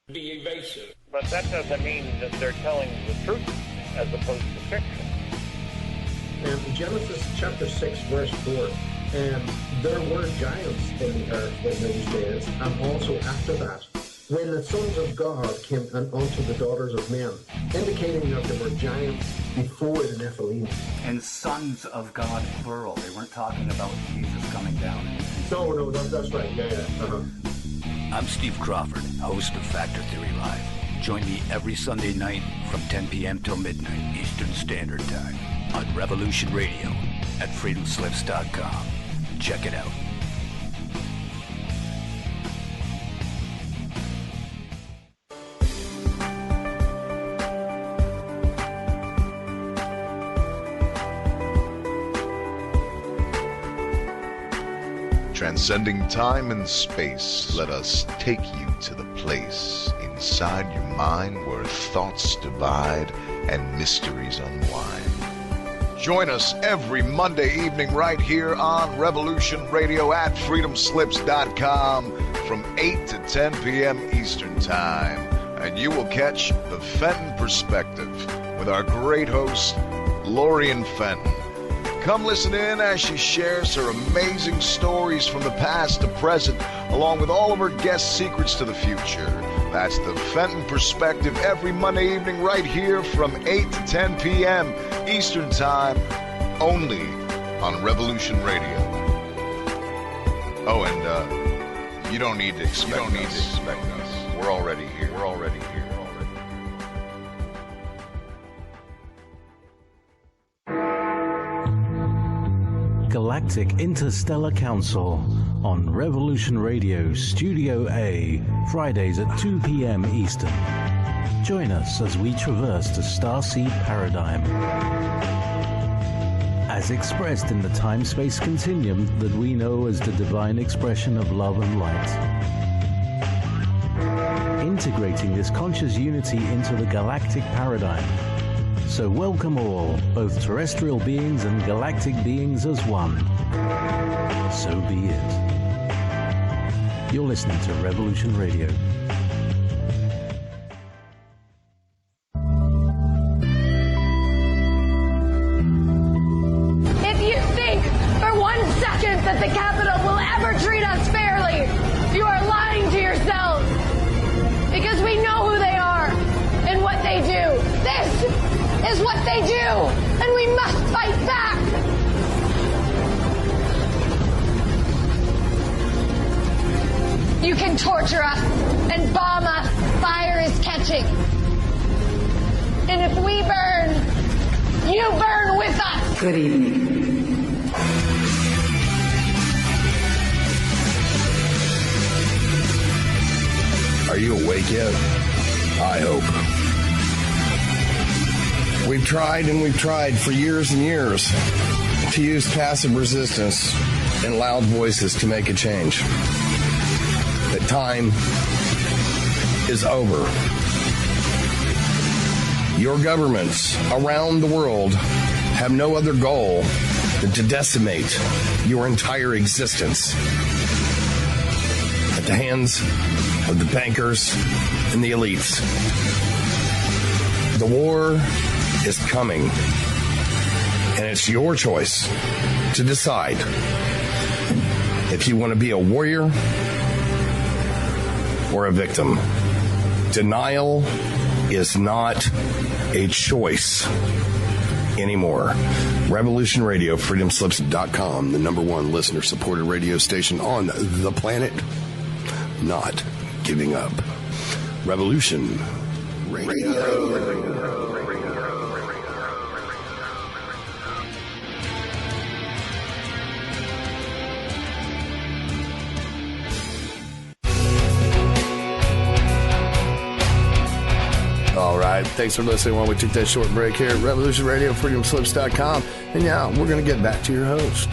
Be evasive. But that doesn't mean that they're telling the truth as opposed to fiction. And in Genesis chapter 6, verse 4, and there were giants in the earth in those days, and also after that, when the sons of God came unto the daughters of men, indicating that there were giants before the Nephilim. And sons of God, plural. They weren't talking about Jesus coming down. No, that's right. Yeah. Uh-huh. I'm Steve Crawford, host of Factor Theory Live. Join me every Sunday night from 10 p.m. till midnight Eastern Standard Time on Revolution Radio at freedomslips.com. Check it out. Transcending time and space, let us take you to the place inside your mind where thoughts divide and mysteries unwind. Join us every Monday evening right here on Revolution Radio at freedomslips.com from 8 to 10 p.m. Eastern Time. And you will catch the Fenton Perspective with our great host, Lorian Fenton. Come listen in as she shares her amazing stories from the past to present, along with all of her guest secrets to the future. That's the Fenton Perspective every Monday evening right here from 8 to 10 p.m. Eastern Time, only on Revolution Radio. Oh, and you don't need to expect us. We're already here. Galactic Interstellar Council on Revolution Radio Studio A, Fridays at 2 p.m. Eastern. Join us as we traverse the starseed paradigm, as expressed in the time-space continuum that we know as the divine expression of love and light. Integrating this conscious unity into the galactic paradigm. So welcome all, both terrestrial beings and galactic beings as one. So be it. You're listening to Revolution Radio. If you think for 1 second that the Capitol will ever treat us fairly, you are lying to yourselves. Because we know who they are and what they do. This is what they do, and we must fight back. You can torture us and bomb us. Fire is catching. And if we burn, you burn with us. Good evening. Are you awake yet? I hope. We've tried and we've tried for years and years to use passive resistance and loud voices to make a change. But time is over. Your governments around the world have no other goal than to decimate your entire existence at the hands of the bankers and the elites. The war is coming, and it's your choice to decide if you want to be a warrior or a victim. Denial is not a choice anymore. Revolution Radio, freedomslips.com, the #1 listener-supported radio station on the planet. Not giving up. Revolution Radio. All right, thanks for listening while we took that short break here at Revolution Radio, freedomslips.com. And now we're going to get back to your host.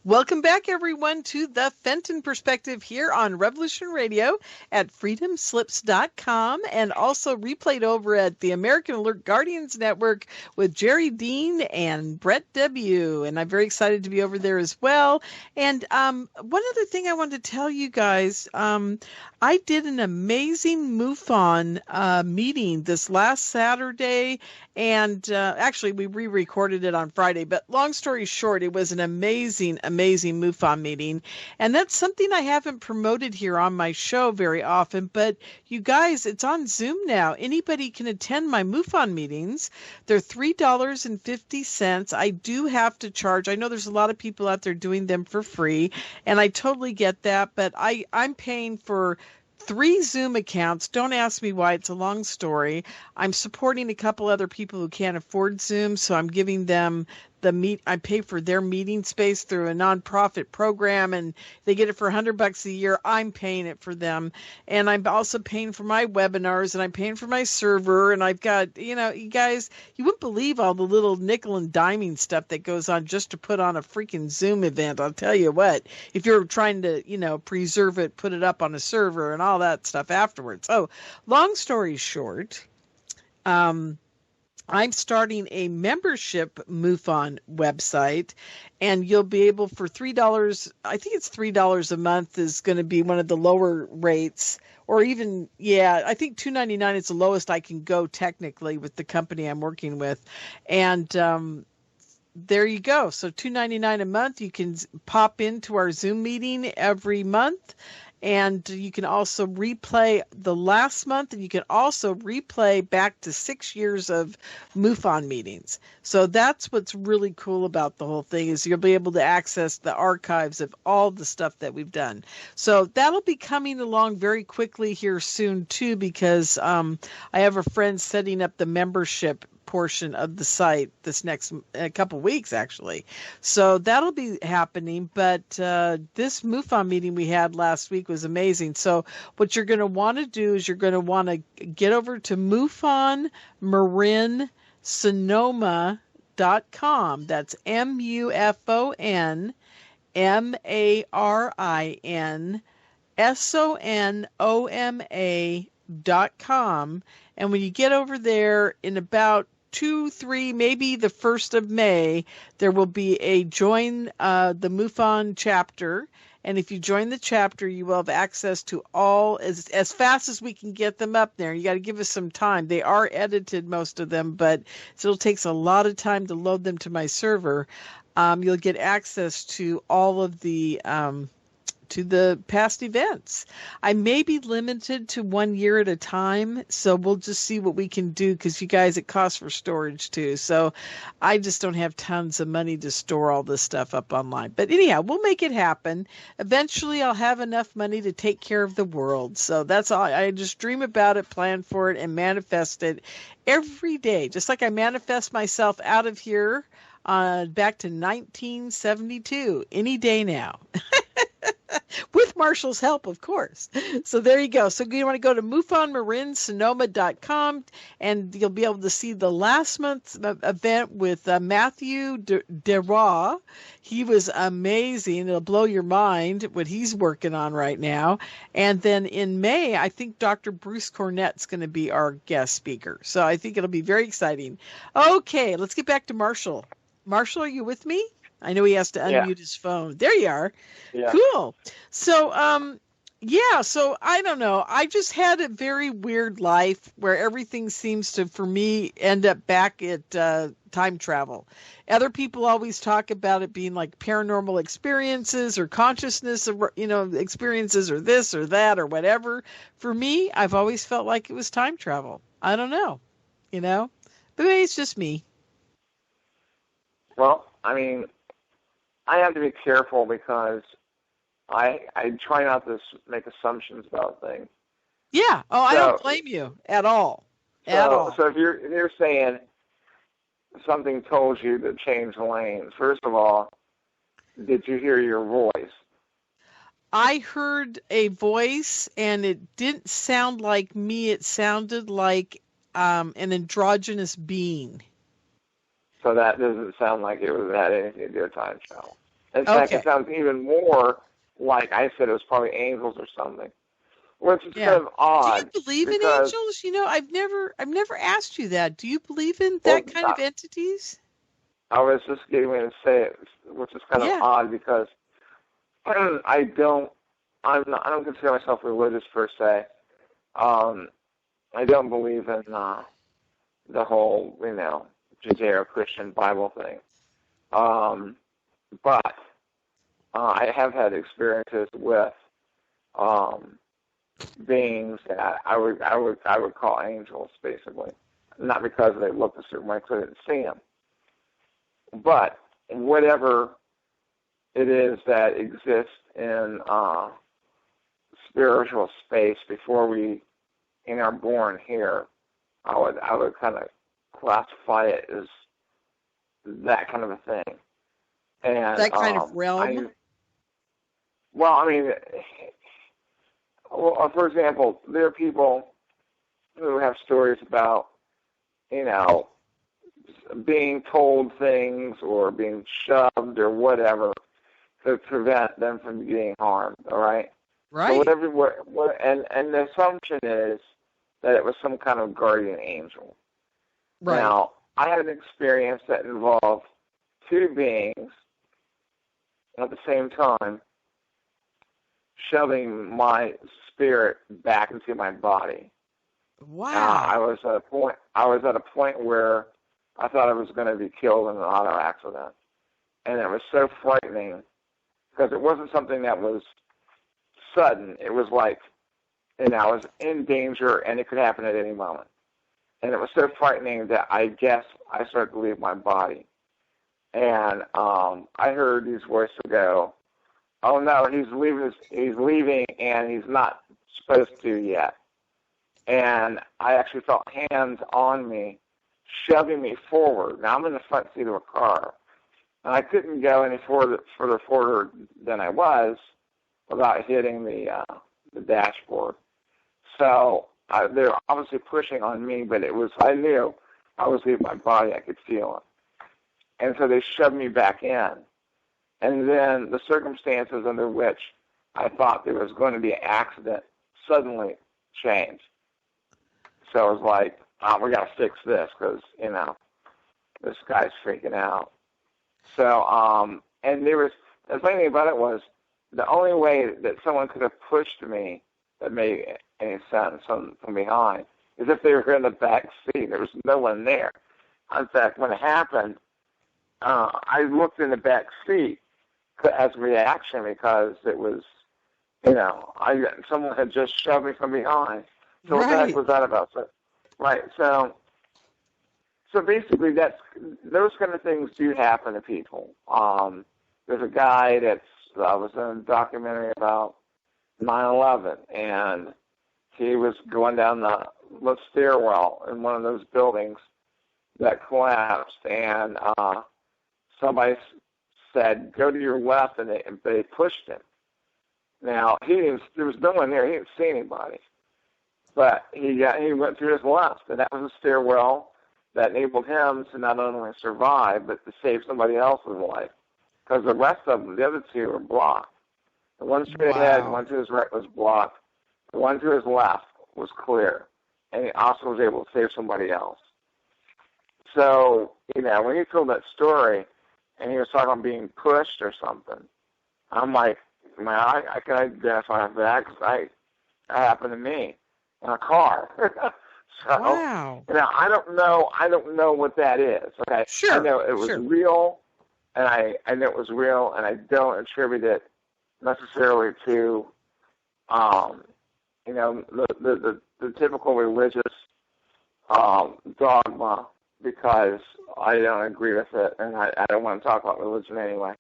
Welcome back, everyone, to the Fenton Perspective here on Revolution Radio at freedomslips.com, and also replayed over at the American Alert Guardians Network with Jerry Dean and Brett W. And I'm very excited to be over there as well. And one other thing I wanted to tell you guys, I did an amazing MUFON meeting this last Saturday, and actually we re-recorded it on Friday. But long story short, it was an amazing MUFON meeting, and that's something I haven't promoted here on my show very often. But you guys, it's on Zoom now. Anybody can attend my MUFON meetings. They're $3.50. I do have to charge. I know there's a lot of people out there doing them for free, and I totally get that. But I'm paying for 3 Zoom accounts. Don't ask me why. It's a long story. I'm supporting a couple other people who can't afford Zoom, so I'm giving them I pay for their meeting space through a nonprofit program, and they get it for $100 a year. I'm paying it for them, and I'm also paying for my webinars, and I'm paying for my server, and I've got, you guys, you wouldn't believe all the little nickel and diming stuff that goes on just to put on a freaking Zoom event. I'll tell you what, if you're trying to, preserve it, put it up on a server and all that stuff afterwards. So long story short, I'm starting a membership MUFON website, and you'll be able for $3, I think it's $3 a month is going to be one of the lower rates, or even, I think $2.99 is the lowest I can go technically with the company I'm working with. And there you go. So $2.99 a month, you can pop into our Zoom meeting every month. And you can also replay the last month, and you can also replay back to 6 years of MUFON meetings. So that's what's really cool about the whole thing, is you'll be able to access the archives of all the stuff that we've done. So that'll be coming along very quickly here soon, too, because I have a friend setting up the membership portion of the site this next couple weeks, actually. So that'll be happening. But this MUFON meeting we had last week was amazing. So what you're going to want to do is you're going to want to get over to MUFONMarinSonoma.com. That's MUFONMarinSonoma.com. And when you get over there in about 2, 3, maybe the 1st of May, there will be a join the MUFON chapter. And if you join the chapter, you will have access to all as fast as we can get them up there. You got to give us some time. They are edited, most of them, but still takes a lot of time to load them to my server. You'll get access to all of the past events. I may be limited to 1 year at a time, so we'll just see what we can do, because you guys, it costs for storage too. So I just don't have tons of money to store all this stuff up online. But anyhow, we'll make it happen. Eventually, I'll have enough money to take care of the world. So that's all. I just dream about it, plan for it, and manifest it every day, just like I manifest myself out of here back to 1972, any day now. With Marshall's help, of course. So there you go. So you want to go to MUFONMarinSonoma.com, and you'll be able to see the last month's event with Matthew DeRaw. He was amazing. It'll blow your mind what he's working on right now. And then in May, I think Dr. Bruce Cornett's going to be our guest speaker. So I think it'll be very exciting. Okay, let's get back to Marshall. Marshall, are you with me? I know he has to unmute his phone. There you are. Yeah. Cool. So, so I don't know. I just had a very weird life where everything seems to, for me, end up back at time travel. Other people always talk about it being like paranormal experiences or consciousness, experiences or this or that or whatever. For me, I've always felt like it was time travel. I don't know, but maybe it's just me. Well, I mean, I have to be careful because I try not to make assumptions about things. Yeah. Oh, I don't blame you at all. So if you're saying something told you to change lanes, first of all, did you hear your voice? I heard a voice, and it didn't sound like me. It sounded like an androgynous being. So that doesn't sound like it had anything to do with time travel. In fact, it sounds even more like I said it was probably angels or something, which is kind of odd. Do you believe in angels? I've never asked you that. Do you believe in that kind of entities? I was just getting ready to say it, which is kind of odd because I don't consider myself religious per se. I don't believe in the whole, Judeo-Christian Bible thing. But I have had experiences with beings that I would call angels, basically. Not because they looked a certain way, because I didn't see them. But whatever it is that exists in spiritual space before we are born here, I would kind of classify it as that kind of a thing. And that kind of realm? For example, there are people who have stories about, being told things or being shoved or whatever to prevent them from getting harmed, all right? Right. So and the assumption is that it was some kind of guardian angel. Right. Now, I had an experience that involved two beings at the same time shoving my spirit back into my body. Wow. I was at a point where I thought I was going to be killed in an auto accident. And it was so frightening because it wasn't something that was sudden. It was like, I was in danger and it could happen at any moment. And it was so frightening that I guess I started to leave my body. And I heard these voices go, "Oh no, he's leaving, and he's not supposed to yet." And I actually felt hands on me, shoving me forward. Now I'm in the front seat of a car, and I couldn't go any further forward than I was without hitting the dashboard. So they're obviously pushing on me, but I knew I was leaving my body. I could feel it. And so they shoved me back in. And then the circumstances under which I thought there was going to be an accident suddenly changed. So I was like, we got to fix this because, this guy's freaking out. So, and the funny thing about it was the only way that someone could have pushed me that made any sense from behind is if they were in the back seat. There was no one there. In fact, when it happened, I looked in the back seat as a reaction because it was, someone had just shoved me from behind. So what the heck was that about? So basically those kind of things do happen to people. There's a guy that was in a documentary about 9/11, and he was going down the stairwell in one of those buildings that collapsed, and somebody said, "Go to your left," and they pushed him. Now, there was no one there. He didn't see anybody. But he went through his left, and that was a stairwell that enabled him to not only survive, but to save somebody else's life. Because the rest of them, the other two, were blocked. The one straight ahead, one to his right was blocked. The one to his left was clear. And he also was able to save somebody else. So, when he told that story, and he was talking about being pushed or something, I'm like, man, I can identify with that because that happened to me in a car. So, wow. I don't know what that is. Okay, sure. I know it was real, and I know it was real, and I don't attribute it necessarily to, the typical religious dogma, because I don't agree with it, and I don't want to talk about religion anyway.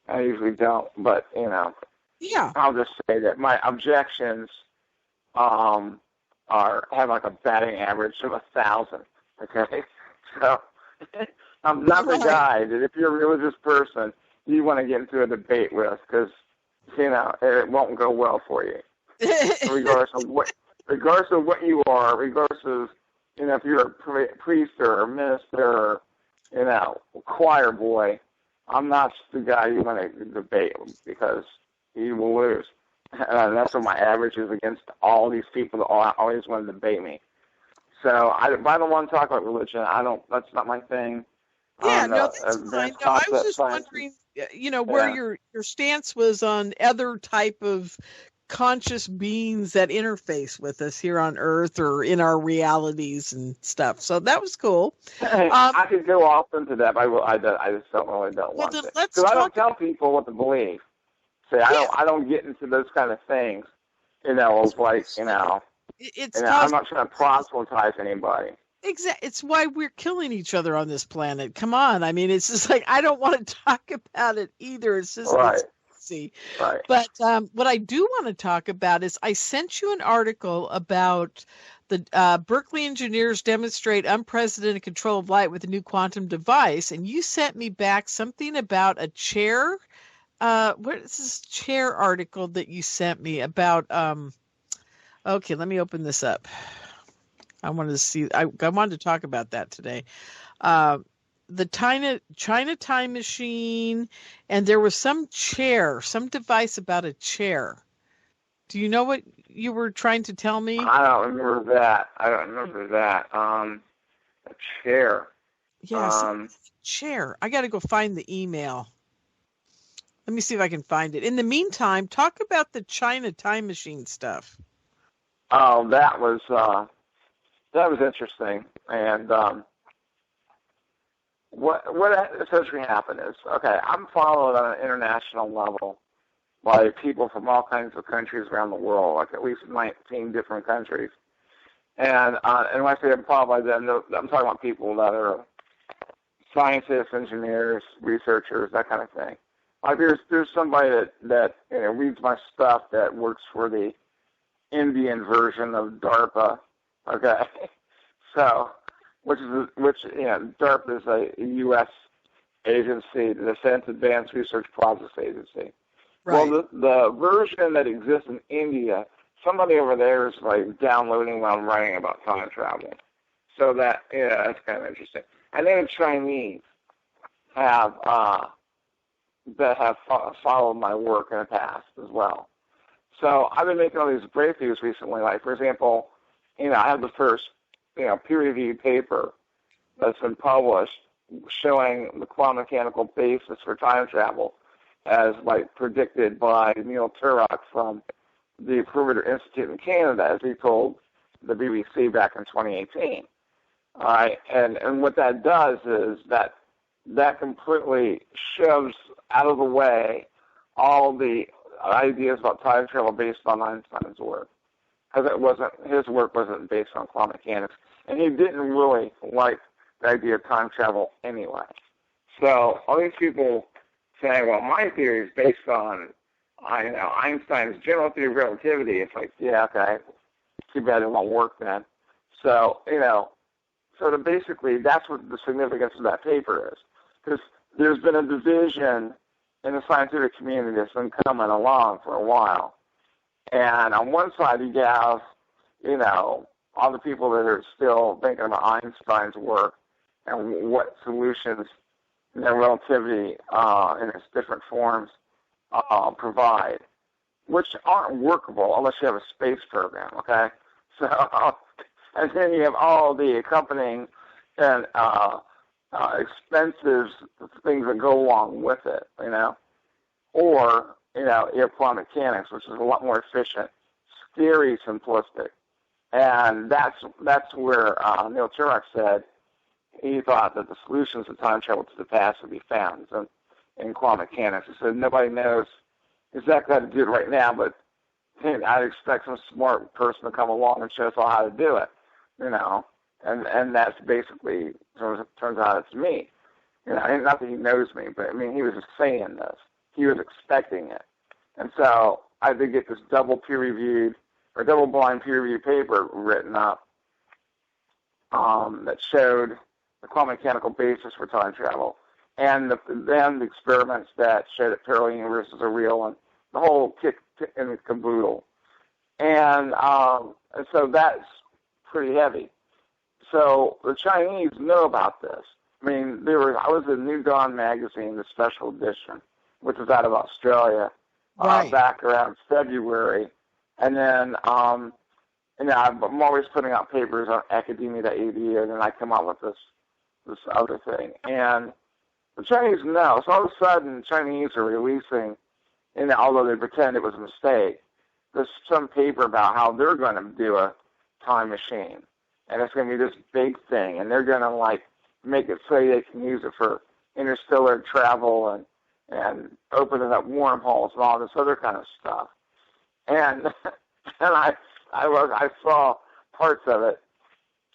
I usually don't, but yeah. I'll just say that my objections have like a batting average of 1,000. Okay, so I'm not the guy that if you're a religious person you want to get into a debate with, because it won't go well for you, regardless of what you are, regardless of if you're a priest or a minister or choir boy. I'm not the guy you want to debate because you will lose. And that's what my average is against all these people that always want to debate me. So I don't want to talk about religion. That's not my thing. Yeah, that's fine. No, I was just wondering, where your stance was on other type of conscious beings that interface with us here on Earth or in our realities and stuff. So that was cool. I could go off into that, but I just don't want to. Because I don't tell people what to believe. See, I don't get into those kind of things. I'm not trying to proselytize anybody. Exactly. It's why we're killing each other on this planet. Come on. I mean, it's just like, I don't want to talk about it either. It's just crazy. Right. But what I do want to talk about is I sent you an article about the Berkeley engineers demonstrate unprecedented control of light with a new quantum device. And you sent me back something about a chair. What is this chair article that you sent me about? Okay, let me open this up. I wanted to see. I wanted to talk about that today. The China time machine, and there was some device about a chair. Do you know what you were trying to tell me? I don't remember that. A chair. Yeah, chair. I got to go find the email. Let me see if I can find it. In the meantime, talk about the China time machine stuff. Oh, that was interesting. And what essentially happened is, okay, I'm followed on an international level by people from all kinds of countries around the world, like at least 19 different countries. And when I say I'm followed by them, I'm talking about people that are scientists, engineers, researchers, that kind of thing. Like there's somebody that reads my stuff that works for the Indian version of DARPA, okay? So, DARPA is a U.S. agency, the Defense Advanced Research Projects Agency. Right. Well, the version that exists in India, somebody over there is like downloading while I'm writing about time travel. So that's kind of interesting. And then the Chinese have followed my work in the past as well. So I've been making all these breakthroughs recently. Like, for example, I have the first, peer-reviewed paper that's been published showing the quantum mechanical basis for time travel as, like, predicted by Neil Turok from the Perimeter Institute in Canada, as he told the BBC back in 2018. All right, and what that does is that completely shoves out of the way all the ideas about time travel based on Einstein's work, because his work wasn't based on quantum mechanics, and he didn't really like the idea of time travel anyway. So all these people saying, well, my theory is based on Einstein's general theory of relativity. It's like, yeah, okay, too bad it won't work then. So basically that's what the significance of that paper is, because there's been a division in the scientific community that's been coming along for a while, And on one side, you have, you know, all the people that are still thinking about Einstein's work and what solutions, you know, relativity in its different forms provide, which aren't workable unless you have a space program, okay? So, and then you have all the accompanying and expensive things that go along with it, you know? Or, you know, you have quantum mechanics, which is a lot more efficient, scary simplistic. And that's where Neil Turok said he thought that the solutions to time travel to the past would be found in quantum mechanics. He said nobody knows exactly how to do it right now, but I'd expect some smart person to come along and show us all how to do it, you know. And that's basically, turns out it's me. You know, not that he knows me, but I mean, he was just saying this. He was expecting it. And so I did get this double-blind peer-reviewed paper written up that showed the quantum mechanical basis for time travel, and then the experiments that showed that parallel universes are real, and the whole kick and caboodle. And so that's pretty heavy. So the Chinese know about this. I mean, I was in New Dawn magazine, the special edition, which was out of Australia, back around February. And then, you know, I'm always putting out papers on academia.edu, and then I come out with this other thing. And the Chinese know. So all of a sudden, the Chinese are releasing, you know, although they pretend it was a mistake, there's some paper about how they're going to do a time machine. And it's going to be this big thing. And they're going to, like, make it so they can use it for interstellar travel and opening up wormholes and all this other kind of stuff. And I saw parts of it,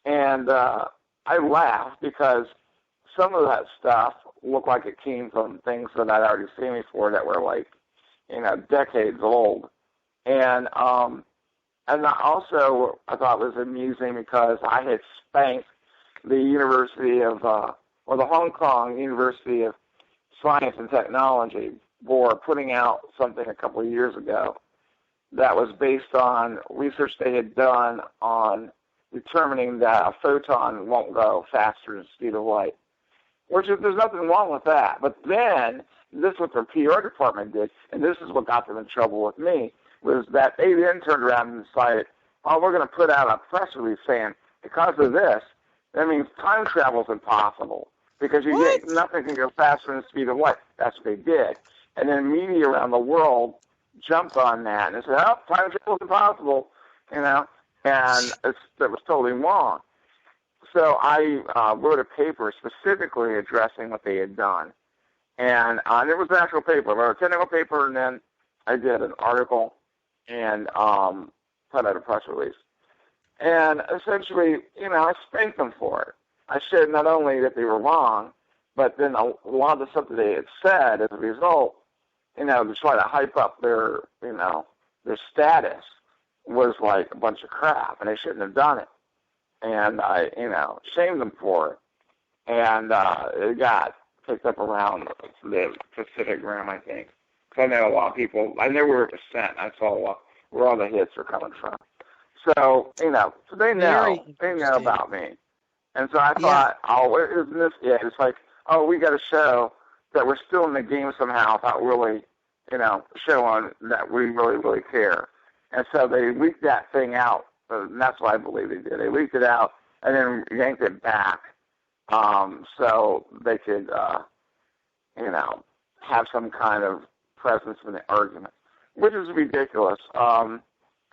and I laughed because some of that stuff looked like it came from things that I'd already seen before that were, like, you know, decades old. And also I thought it was amusing because I had spanked the University of, the Hong Kong University of Science and Technology for putting out something a couple of years ago that was based on research they had done on determining that a photon won't go faster than the speed of light. There's nothing wrong with that. But then, this is what their PR department did, and this is what got them in trouble with me, was that they then turned around and decided, oh, we're going to put out a press release saying, because of this, that means time travel is impossible, because nothing can go faster than the speed of light. That's what they did. And then media around the world jumped on that and said, oh, time travel is impossible, you know, and that was totally wrong. So I wrote a paper specifically addressing what they had done. And it was an actual paper. I wrote a technical paper, and then I did an article and put out a press release. And essentially, you know, I spanked them for it. I showed not only that they were wrong, but then a lot of the stuff that they had said as a result, you know, to try to hype up their, you know, their status was like a bunch of crap, and they shouldn't have done it. And I, you know, shamed them for it. And it got picked up around the Pacific Rim, I think. So I know a lot of people. I know where it was sent. I saw where all the hits are coming from. So, you know, so they know about me. And so I thought, isn't this it? It's like, oh, we got to show that we're still in the game somehow without really, you know, showing that we really, really care. And so they leaked that thing out. And that's what I believe they did. They leaked it out and then yanked it back so they could, you know, have some kind of presence in the argument, which is ridiculous. I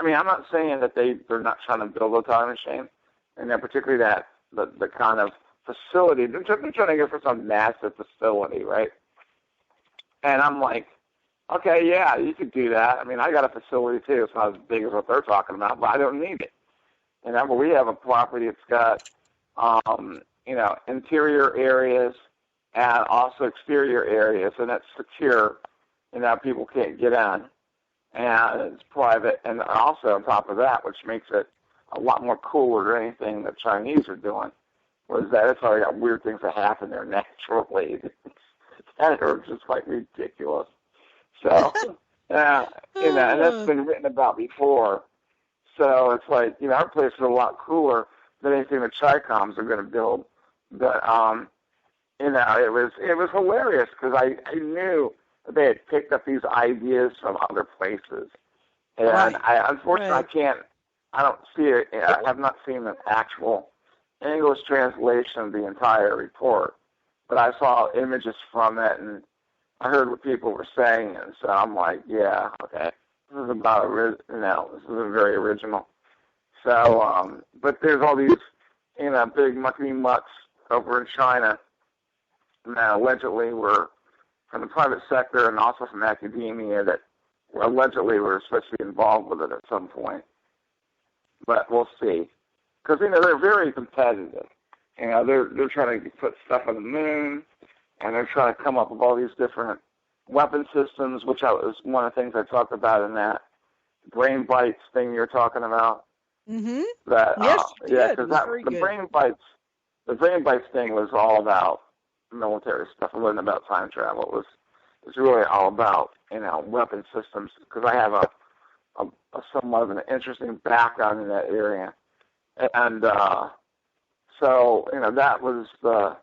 mean, I'm not saying that they're not trying to build a time machine, and then particularly that the kind of facility. They're trying to get for some massive facility, right? And I'm like, okay, yeah, you could do that. I mean, I got a facility too. It's not as big as what they're talking about, but I don't need it. And then we have a property that's got, you know, interior areas and also exterior areas, and it's secure, and that people can't get in. And it's private, and also on top of that, which makes it a lot more cooler than anything the Chinese are doing, was that it's already got weird things that happen there naturally. And it was just like ridiculous. So, and that's been written about before. So it's like, our place is a lot cooler than anything the Chi-Coms are going to build. But, it was hilarious because I knew that they had picked up these ideas from other places. And unfortunately, I don't see it. I have not seen an actual English translation of the entire report, but I saw images from it and I heard what people were saying, and so I'm like, yeah, okay, this is this is very original. So, but there's all these, big mucky-mucks over in China that allegedly were from the private sector and also from academia that allegedly were supposed to be involved with it at some point. But we'll see. Because, they're very competitive. They're trying to put stuff on the moon, and they're trying to come up with all these different weapon systems, which was one of the things I talked about in that brain bites thing you're talking about. Mm-hmm. Because the brain bites thing was all about military stuff. It wasn't about time travel. It was really all about weapon systems. Because I have a somewhat of an interesting background in that area, and so that was the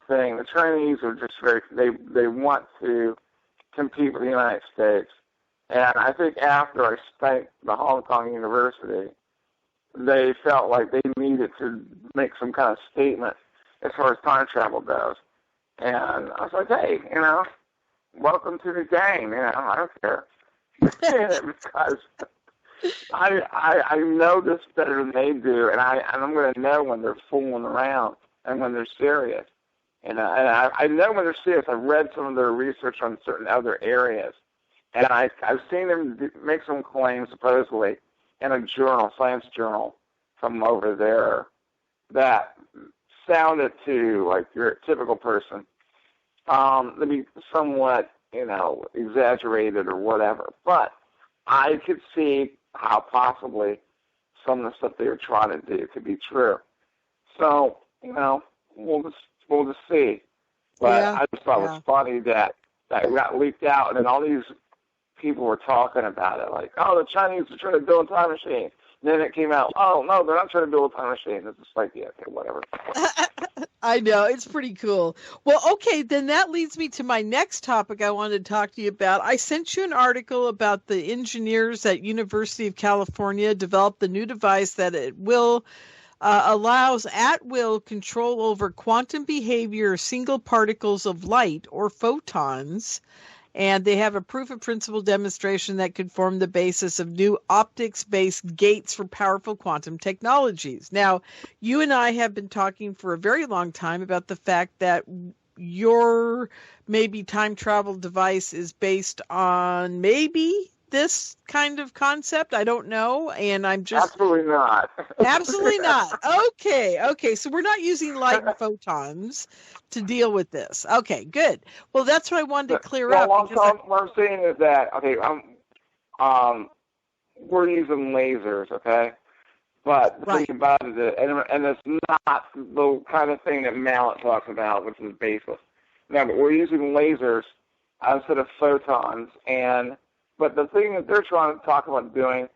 thing. The Chinese are just they want to compete with the United States, and I think after I spent the Hong Kong University, they felt like they needed to make some kind of statement as far as time travel goes, and I was like, hey, welcome to the game. I don't care. Because I know this better than they do, and I'm going to know when they're fooling around and when they're serious. And I know when they're serious. I've read some of their research on certain other areas, and I've seen them make some claims supposedly in a science journal from over there that sounded to like your typical person to be somewhat exaggerated or whatever. But I could see how possibly some of the stuff they were trying to do could be true. So, we'll just see. But I just thought it was funny that it got leaked out, and then all these people were talking about it, like, oh, the Chinese are trying to build a time machine. And then it came out, oh, no, they're not trying to build a time machine. It's just like, yeah, okay, whatever. I know, it's pretty cool. Well, okay, then that leads me to my next topic I wanted to talk to you about. I sent you an article about the engineers at University of California developed the new device that it will allows at-will control over quantum behavior, single particles of light or photons. And they have a proof of principle demonstration that could form the basis of new optics-based gates for powerful quantum technologies. Now, you and I have been talking for a very long time about the fact that your maybe time travel device is based on maybe this kind of concept. I don't know. And I'm just... Absolutely not. Absolutely not. Okay. So we're not using light and photons to deal with this. Okay, good. Well, that's what I wanted to clear up. What I'm saying is that, okay, we're using lasers, okay? But the thing about it is, and it's not the kind of thing that Mallet talks about, which is baseless. No, but we're using lasers instead of photons, but the thing that they're trying to talk about doing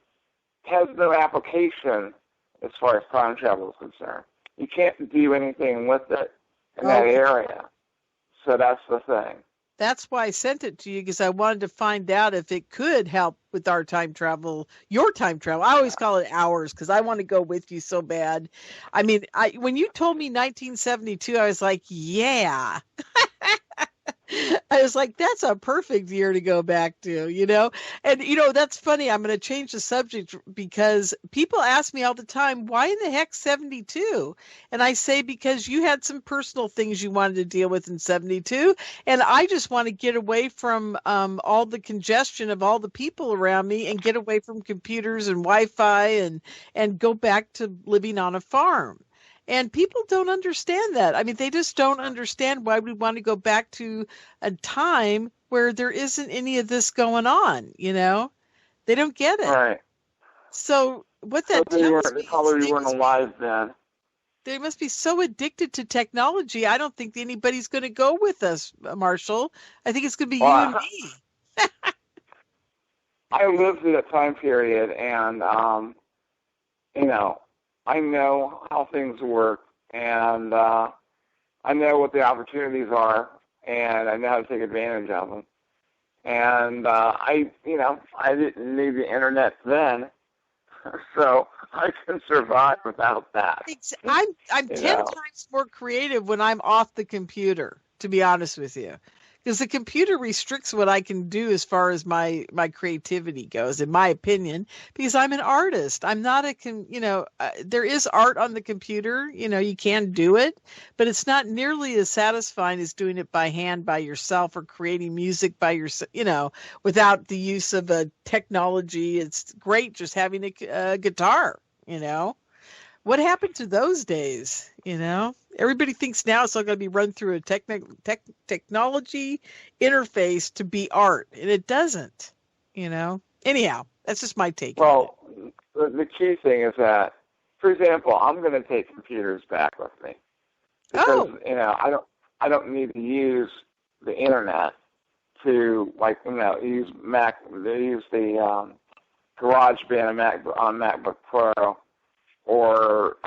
has no application as far as time travel is concerned. You can't do anything with it in that area. So that's the thing. That's why I sent it to you, because I wanted to find out if it could help with our time travel, your time travel. I always call it ours because I want to go with you so bad. I mean, when you told me 1972, I was like, yeah. I was like, that's a perfect year to go back to, And, that's funny. I'm going to change the subject because people ask me all the time, why in the heck 72? And I say, because you had some personal things you wanted to deal with in 72. And I just want to get away from all the congestion of all the people around me and get away from computers and Wi-Fi and go back to living on a farm. And people don't understand that. I mean, they just don't understand why we want to go back to a time where there isn't any of this going on, They don't get it. Right. So what that tells me is probably weren't alive then. They must be so addicted to technology. I don't think anybody's going to go with us, Marshall. I think it's going to be you and me. I lived through that time period, and I know how things work, and I know what the opportunities are, and I know how to take advantage of them. And I didn't need the internet then, so I can survive without that. I'm 10 times more creative when I'm off the computer, to be honest with you. Because the computer restricts what I can do as far as my creativity goes, in my opinion, because I'm an artist. I'm not there is art on the computer, you can do it, but it's not nearly as satisfying as doing it by hand by yourself or creating music by yourself, without the use of a technology. It's great just having a guitar, What happened to those days, Everybody thinks now it's all going to be run through a technology interface to be art, and it doesn't, Anyhow, that's just my take. Well, the key thing is that, for example, I'm going to take computers back with me because I don't need to use the internet to use Mac. They use the GarageBand on MacBook Pro, or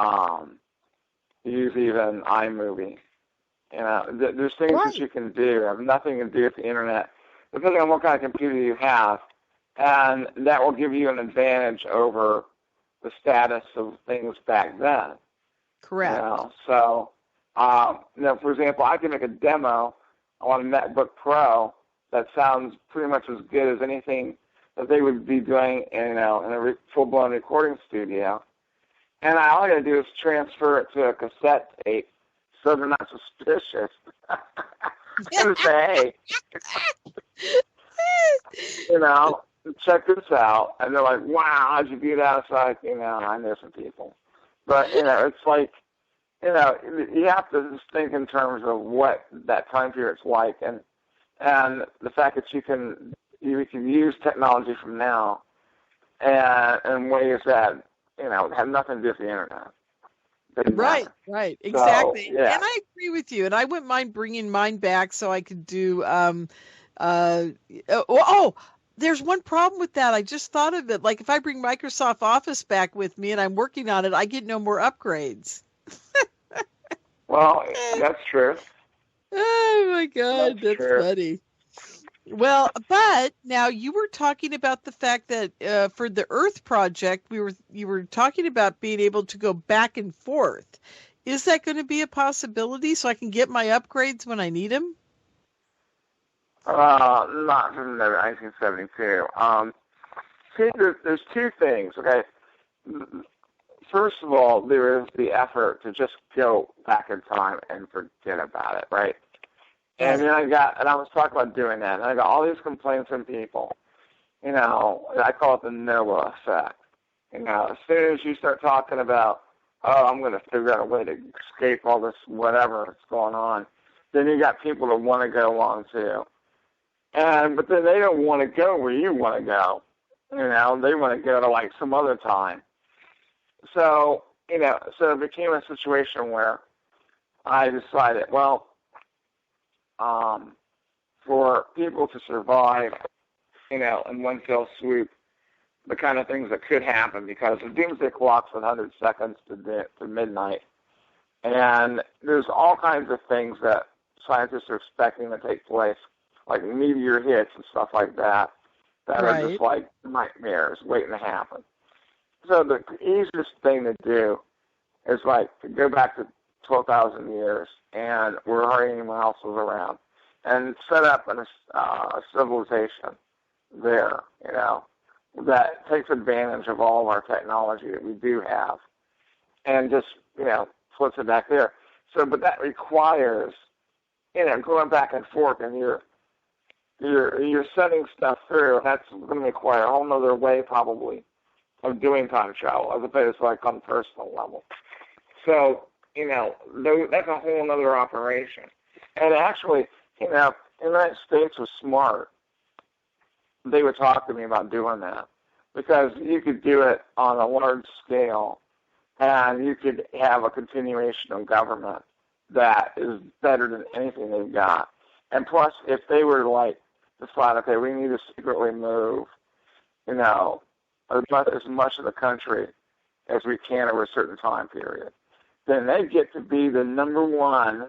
use even iMovie. There's things that you can do have nothing to do with the internet, depending on what kind of computer you have, and that will give you an advantage over the status of things back then. Correct. So, for example, I can make a demo on a MacBook Pro that sounds pretty much as good as anything that they would be doing in a full-blown recording studio. And all I got to do is transfer it to a cassette tape so they're not suspicious. And say, hey, check this out. And they're like, wow, how'd you do that? It's like, I know some people. But, it's like, you have to just think in terms of what that time period's like, and the fact that you can use technology from now in ways that have nothing to do with the internet. Right, exactly. So, yeah. And I agree with you. And I wouldn't mind bringing mine back so I could do. There's one problem with that. I just thought of it. Like if I bring Microsoft Office back with me and I'm working on it, I get no more upgrades. Well, that's true. Oh my God, that's funny. Well, but now you were talking about the fact that for the Earth project, you were talking about being able to go back and forth. Is that going to be a possibility so I can get my upgrades when I need them? Not from 1972. See, there's two things, okay? First of all, there is the effort to just go back in time and forget about it, right? And then I was talking about doing that, and I got all these complaints from people. I call it the Noah effect. As soon as you start talking about, I'm going to figure out a way to escape all this whatever that's going on, then you got people that want to go along too. But then they don't want to go where you want to go. They want to go to like some other time. So it became a situation where I decided, well, for people to survive, in one fell swoop, the kind of things that could happen, because the doomsday clock's 100 seconds to midnight, and there's all kinds of things that scientists are expecting to take place, like meteor hits and stuff like that, that are just like nightmares waiting to happen. So the easiest thing to do is like to go back to 12,000 years, and where hardly anyone else was around, and set up a civilization there, that takes advantage of all of our technology that we do have, and just, puts it back there. So, but that requires, going back and forth, and you're setting stuff through, and that's going to require a whole other way, probably, of doing time travel, as opposed to like on a personal level. So, that's a whole other operation. And actually, the United States was smart. They would talk to me about doing that, because you could do it on a large scale, and you could have a continuation of government that is better than anything they've got. And plus, if they were like decide, okay, we need to secretly move, as much of the country as we can over a certain time period, then they get to be the number one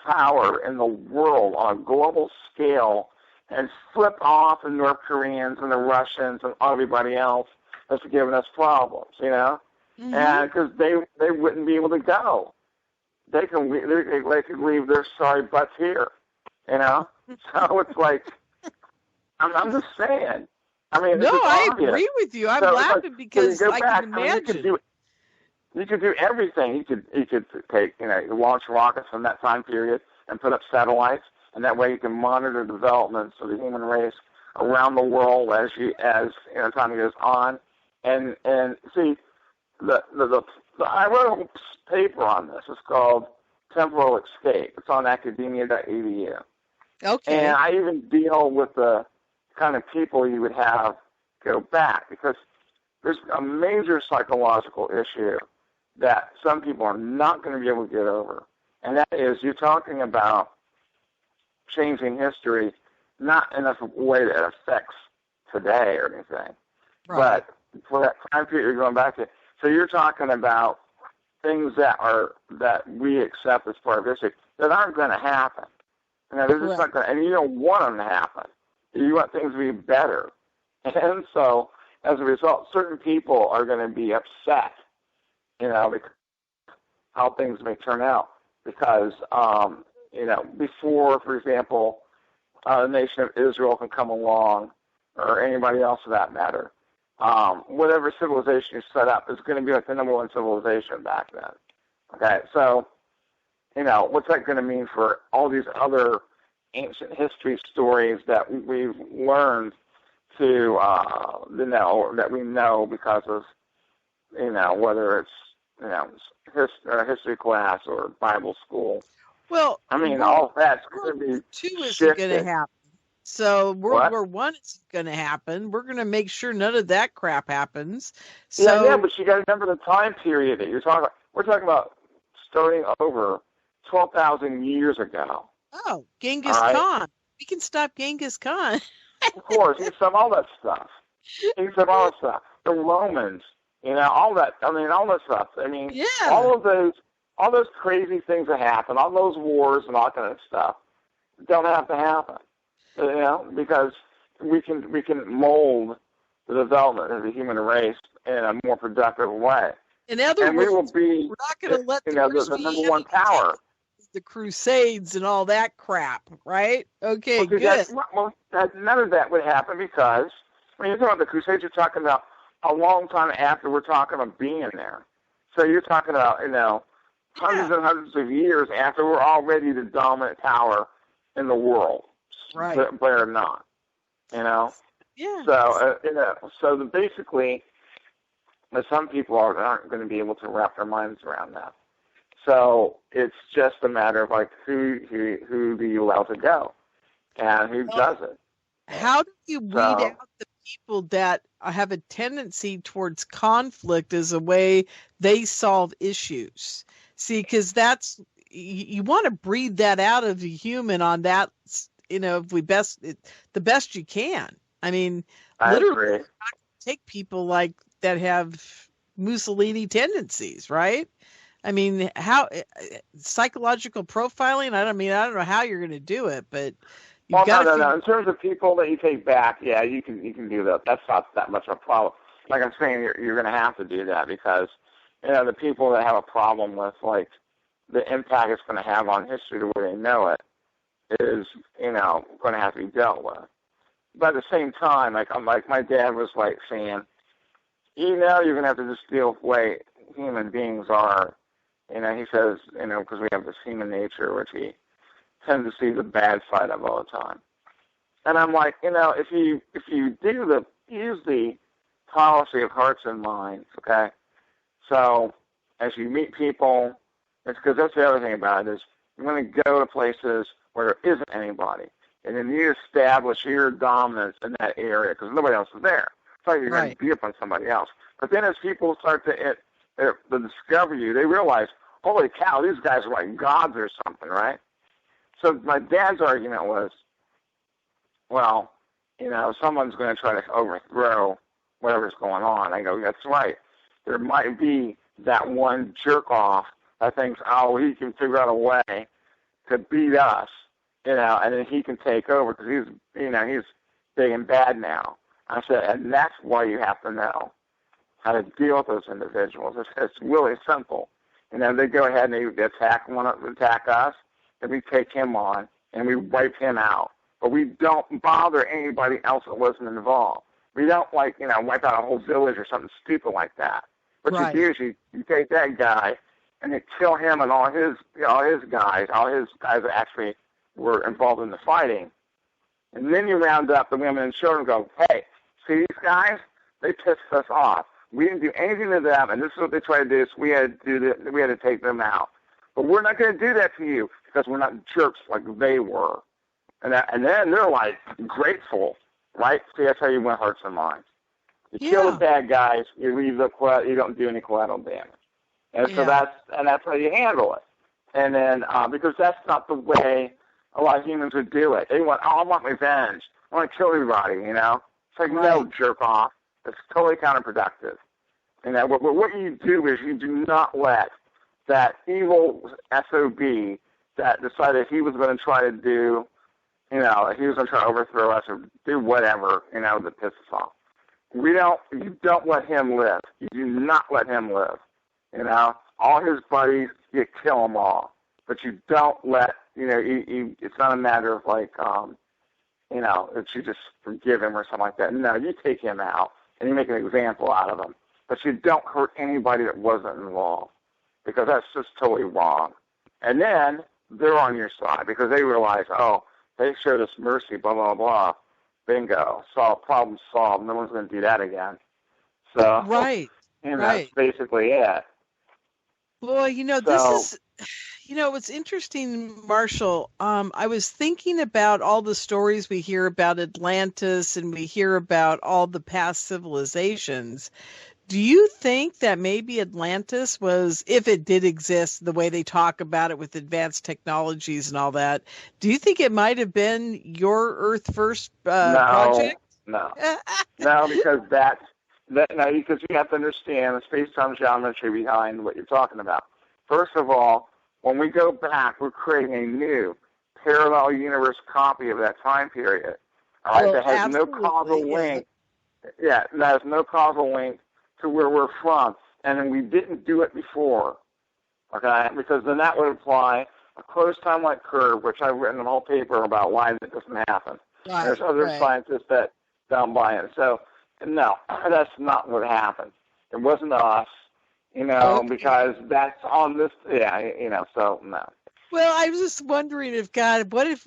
power in the world on a global scale and flip off the North Koreans and the Russians and everybody else that's giving us problems, and because they wouldn't be able to go. They could leave their sorry butts here, So it's like, I'm just saying. I mean, no, I obvious. agree with you. I'm laughing because I can imagine. You could do everything. You could take, launch rockets from that time period and put up satellites, and that way you can monitor developments of the human race around the world as time goes on. And see, I wrote a paper on this. It's called Temporal Escape. It's on academia.edu. Okay. And I even deal with the kind of people you would have go back, because there's a major psychological issue that some people are not going to be able to get over. And that is, you're talking about changing history, not in a way that affects today or anything, but for that time period you're going back to. So you're talking about things that we accept as part of history that aren't going to happen. They're just not going to, and you don't want them to happen. You want things to be better. And so, as a result, certain people are going to be upset, because how things may turn out. Because, before, for example, the nation of Israel can come along, or anybody else for that matter, whatever civilization you set up is going to be like the number one civilization back then. Okay, so, what's that going to mean for all these other ancient history stories that we've learned to that we know because of whether it's history class or Bible school. Well, all that's going to be two isn't going to happen. So World War I is going to happen. We're going to make sure none of that crap happens. So yeah, but you got to remember the time period that you're talking about. We're talking about starting over 12,000 years ago. Oh, Genghis Khan. We can stop Genghis Khan. Of course, he can stop all that stuff. The Romans, all that. All that stuff. All those crazy things that happen, all those wars and all that kind of stuff, don't have to happen. Because we can mold the development of the human race in a more productive way. In other words, we will be, we're not going to let the number one power. The Crusades and all that crap, right? Okay, good. None of that would happen because when you're talking about the Crusades, you're talking about a long time after we're talking about being there. So you're talking about, hundreds and hundreds of years after we're already the dominant power in the world. Right. But or not, Yeah. So basically, some people aren't going to be able to wrap their minds around that. So it's just a matter of who do you allow to go, and who doesn't. How do you weed out the people that have a tendency towards conflict as a way they solve issues? See, because that's you want to breed that out of the human on that. If the best you can. Literally, take people like that have Mussolini tendencies, right? How psychological profiling? I don't know how you're going to do it, but no. In terms of people that you take back, yeah, you can do that. That's not that much of a problem. Like I'm saying, you're going to have to do that because the people that have a problem with the impact it's going to have on history the way they know it is going to have to be dealt with. But at the same time, my dad was saying, you're going to have to just deal with the way human beings are. He says, because we have this human nature, which we tend to see the bad side of all the time. And I'm like, if you use the policy of hearts and minds, okay? So as you meet people, it's because that's the other thing about it is you're going to go to places where there isn't anybody, and then you establish your dominance in that area because nobody else is there. It's like you're going to beat up on somebody else. But then as people start to discover you, they realize, holy cow, these guys are like gods or something, right? So my dad's argument was, well, someone's going to try to overthrow whatever's going on. I go, that's right. There might be that one jerk off that thinks, oh, he can figure out a way to beat us, and then he can take over because he's big and bad now. I said, and that's why you have to know how to deal with those individuals. It's really simple. They go ahead and they attack us, and we take him on, and we wipe him out. But we don't bother anybody else that wasn't involved. We don't, wipe out a whole village or something stupid like that. What you do is you take that guy, and you kill him and all his guys that actually were involved in the fighting. And then you round up the women and children and go, hey, see these guys? They pissed us off. We didn't do anything to them, and this is what they tried to do, so we had to take them out. But we're not going to do that to you because we're not jerks like they were. And then they're, grateful, right? See, that's how you win hearts and minds. You kill the bad guys, you don't do any collateral damage. And so that's how you handle it. And then, because that's not the way a lot of humans would do it. They want, I want revenge. I want to kill everybody, It's like, no, jerk off. It's totally counterproductive. What you do is you do not let that evil SOB that decided he was going to try to do, he was going to try to overthrow us or do whatever, that pisses us off. You don't let him live. You do not let him live. All his buddies, you kill them all. But you don't let, it's not a matter of that you just forgive him or something like that. No, you take him out and you make an example out of him. But you don't hurt anybody that wasn't involved because that's just totally wrong. And then they're on your side because they realize, oh, they showed us mercy, blah, blah, blah. Bingo. Problem solved. No one's going to do that again. So, that's basically it. Well, this is, what's interesting, Marshall, I was thinking about all the stories we hear about Atlantis and we hear about all the past civilizations. Do you think that maybe Atlantis was, if it did exist, the way they talk about it with advanced technologies and all that, do you think it might have been your Earth First project? No, because because you have to understand the space-time geometry behind what you're talking about. First of all, when we go back, we're creating a new parallel universe copy of that time period. All right, that has no causal link. Yeah, that has no causal link to where we're from, and then we didn't do it before, okay? Because then that would imply a closed time-like curve, which I've written a whole paper about why that doesn't happen. There's other scientists that don't buy it. So, no, that's not what happened. It wasn't us, because that's on this, so no. Well, I was just wondering what if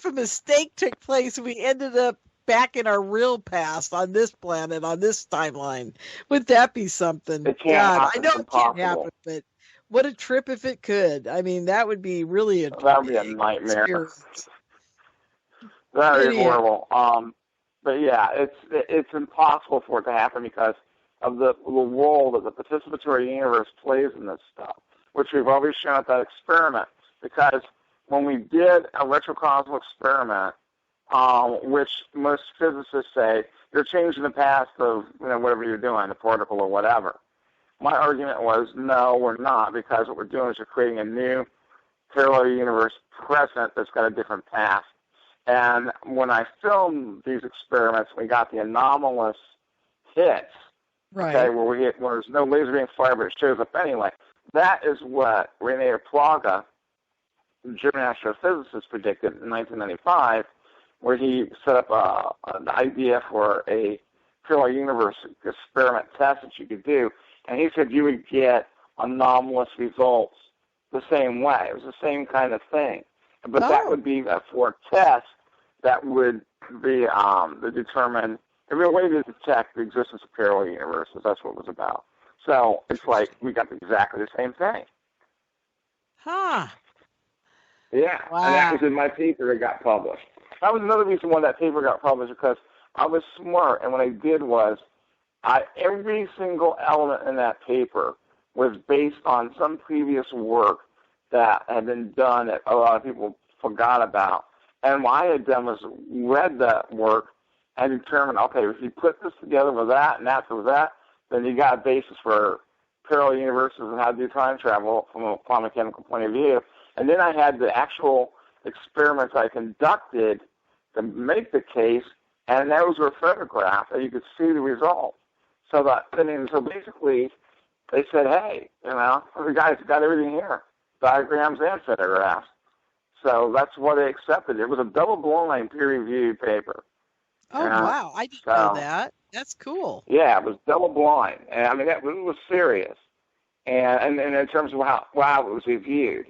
a mistake took place and we ended up back in our real past on this planet, on this timeline? Would that be something? It can't happen. I know it can't happen, but what a trip if it could. I mean, that would be really that would be a nightmare. That would be horrible. But yeah, it's impossible for it to happen because of the role that the participatory universe plays in this stuff, which we've always shown at that experiment. Because when we did a retrocausal experiment, which most physicists say you're changing the past of whatever you're doing, the particle or whatever. My argument was no, we're not, because what we're doing is we're creating a new parallel universe present that's got a different past. And when I filmed these experiments, we got the anomalous hits, okay, where there's no laser being fired, but it shows up anyway. That is what Rene Plaga, the German astrophysicist, predicted in 1995, where he set up an idea for a parallel universe experiment test that you could do. And he said you would get anomalous results the same way. It was the same kind of thing. But that would be for a test that would be to determine, a real way to detect the existence of parallel universes. That's what it was about. So it's like we got exactly the same thing. Huh. Yeah. Wow. And that was in my paper that got published. That was another reason why that paper got published, because I was smart, and what I did was every single element in that paper was based on some previous work that had been done that a lot of people forgot about. And what I had done was read that work and determined, okay, if you put this together with that and that with that, then you got a basis for parallel universes and how to do time travel from a quantum mechanical point of view. And then I had the actual experiments I conducted to make the case, and those were photographed, and you could see the result. So basically, they said, hey, the guy's got everything here, diagrams and photographs. So that's what they accepted. It was a double-blind peer-reviewed paper. Oh, wow. I didn't know that. That's cool. Yeah, it was double-blind. And, I mean, it was serious. And in terms of how it was reviewed.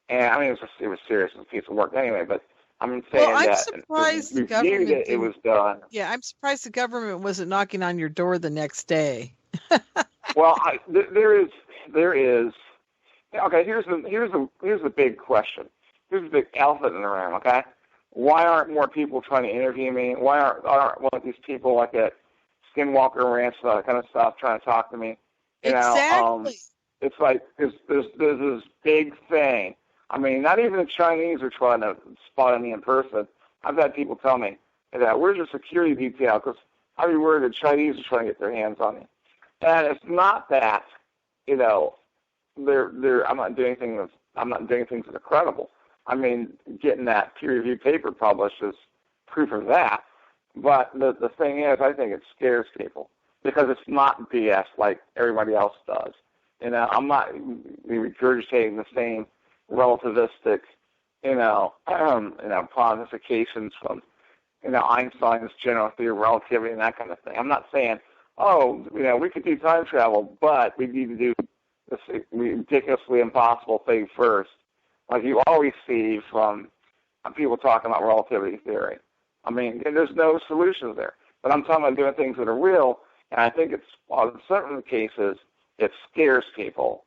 And, I mean, it was serious. It was a piece of work anyway, but I'm saying I'm that surprised the government it was done. Yeah, I'm surprised the government wasn't knocking on your door the next day. Well, there is. Okay, here's the big question. Here's the big elephant in the room. Okay, why aren't more people trying to interview me? Why aren't these people like at Skinwalker Ranch, that kind of stuff, trying to talk to me? Exactly. It's like there's this big thing. I mean, not even the Chinese are trying to spot me in person. I've had people tell me, where's your security detail? Because I'd be worried the Chinese are trying to get their hands on me. And it's not that, I'm not doing things that are credible. I mean, getting that peer-reviewed paper published is proof of that. But the thing is, I think it scares people because it's not BS like everybody else does. I'm not regurgitating the same relativistic, pontifications from, Einstein's general theory of relativity and that kind of thing. I'm not saying, we could do time travel, but we need to do this ridiculously impossible thing first, like you always see from people talking about relativity theory. I mean, there's no solutions there. But I'm talking about doing things that are real, and I think in certain cases, it scares people.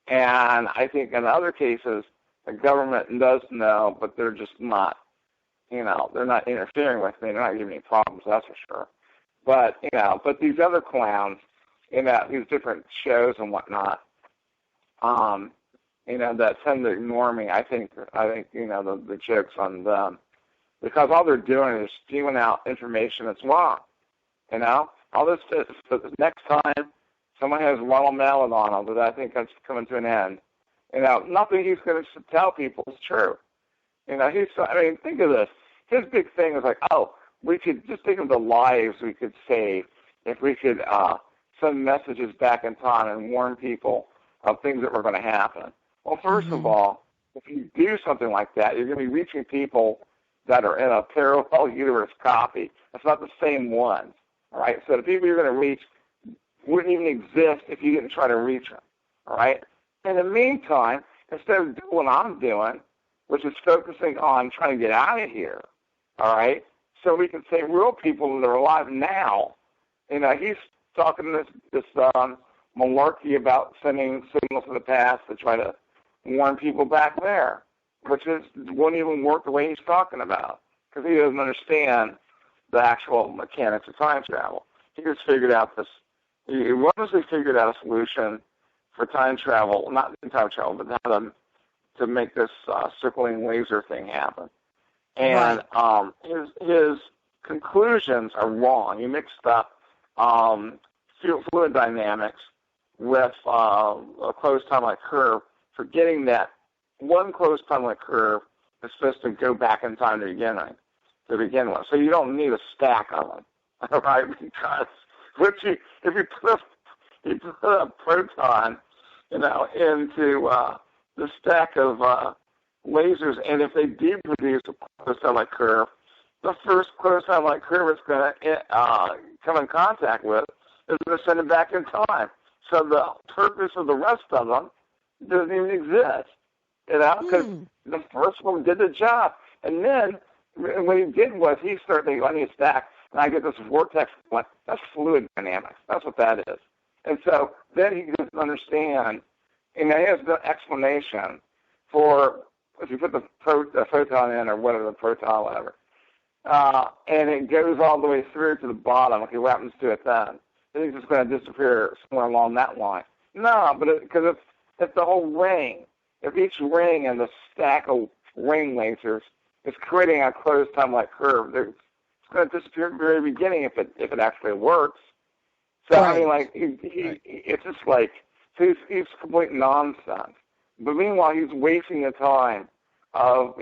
And I think in other cases, the government does know, but they're just not, they're not interfering with me. They're not giving me problems, that's for sure. But, but these other clowns, these different shows and whatnot, that tend to ignore me, I think, the joke's on them. Because all they're doing is spewing out information that's wrong. All this is, so the next time someone has Ronald Mallet on them, that I think that's coming to an end. Nothing he's going to tell people is true. Think of this. His big thing is like, we could just think of the lives we could save if we could send messages back in time and warn people of things that were going to happen. Well, first of all, if you do something like that, you're going to be reaching people that are in a parallel universe copy. It's not the same ones, all right? So the people you're going to reach wouldn't even exist if you didn't try to reach them, all right? In the meantime, instead of doing what I'm doing, which is focusing on trying to get out of here, all right, so we can save real people that are alive now. He's talking this malarkey about sending signals to the past to try to warn people back there, which won't even work the way he's talking about because he doesn't understand the actual mechanics of time travel. He just figured out he wonderfully figured out a solution for time travel, not time travel, but how to make this circling laser thing happen. And his conclusions are wrong. He mixed up fluid dynamics with a closed time-like curve, forgetting that one closed time-like curve is supposed to go back in time to begin with. So you don't need a stack of them, all right? Because if you put a proton, into the stack of lasers, and if they do produce a closed time-like curve, the first closed time-like curve it's going to come in contact with is going to send it back in time. So the purpose of the rest of them doesn't even exist, because the first one did the job. And then what he did was he started thinking, I need a stack, and I get this vortex one. That's fluid dynamics. That's what that is. And so then he doesn't understand, and he has the explanation for if you put the photon in or whatever, the proton, whatever, and it goes all the way through to the bottom. Okay, what happens to it then? I think it's going to disappear somewhere along that line. No, but because it's the whole ring. If each ring and the stack of ring lasers It's creating a closed-time-like curve. It's going to disappear at the very beginning if it actually works. So, right. I mean, like, it's just like, he's complete nonsense. But meanwhile, he's wasting the time of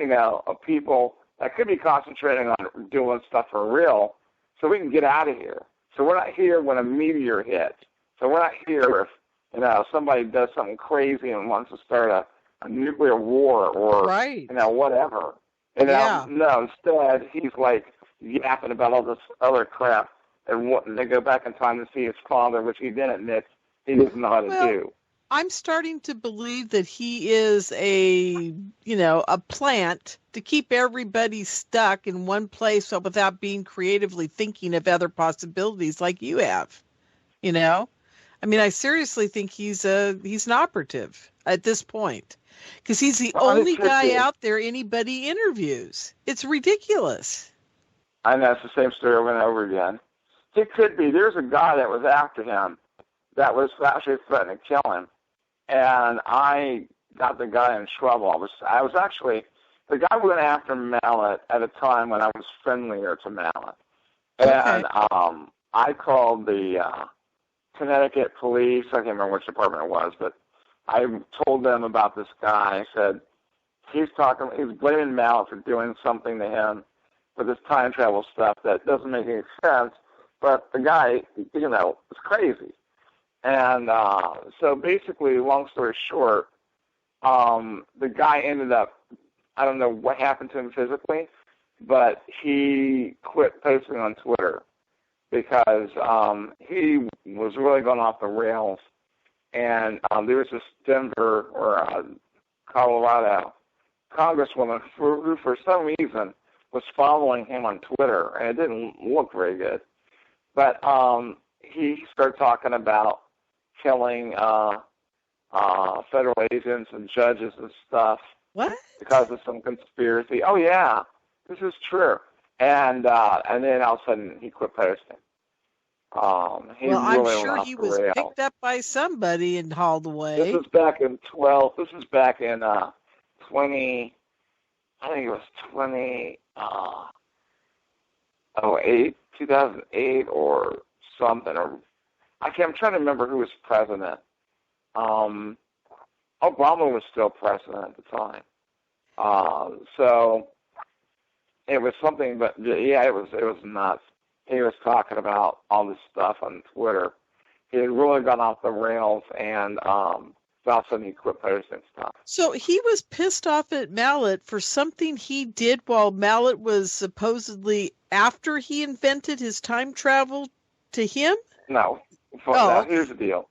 people that could be concentrating on doing stuff for real so we can get out of here. So we're not here when a meteor hits. So we're not here if, somebody does something crazy and wants to start a nuclear war or, right. Whatever. No, instead, he's like yapping about all this other crap and wanting to go back in time to see his father, which he then admits he doesn't know how to do. I'm starting to believe that he is a plant to keep everybody stuck in one place without being creatively thinking of other possibilities like you have. I mean, I seriously think he's an operative at this point because he's the only guy out there anybody interviews. It's ridiculous. I know, it's the same story over and over again. It could be. There's a guy that was after him that was actually threatening to kill him. And I got the guy in trouble. I was actually, the guy went after Mallet at a time when I was friendlier to Mallet. And I called the Connecticut police. I can't remember which department it was, but I told them about this guy. I said, he's blaming Mallet for doing something to him with this time travel stuff that doesn't make any sense. But the guy, is crazy. And so basically, long story short, the guy ended up, I don't know what happened to him physically, but he quit posting on Twitter because he was really going off the rails. And there was this Denver or Colorado congresswoman who for some reason was following him on Twitter, and it didn't look very good. But he started talking about killing federal agents and judges and stuff. What? Because of some conspiracy. Oh yeah, this is true. And then all of a sudden he quit posting. I'm sure he was picked up by somebody and hauled away. This is back in 20. I think it was 2008 or something. Or I'm trying to remember who was president. Obama was still president at the time. So it was something, but yeah, it was nuts. He was talking about all this stuff on Twitter. He had really gone off the rails, and all of a sudden he quit posting stuff. So he was pissed off at Mallet for something he did while Mallet was supposedly after he invented his time travel to him? No. Now, here's the deal.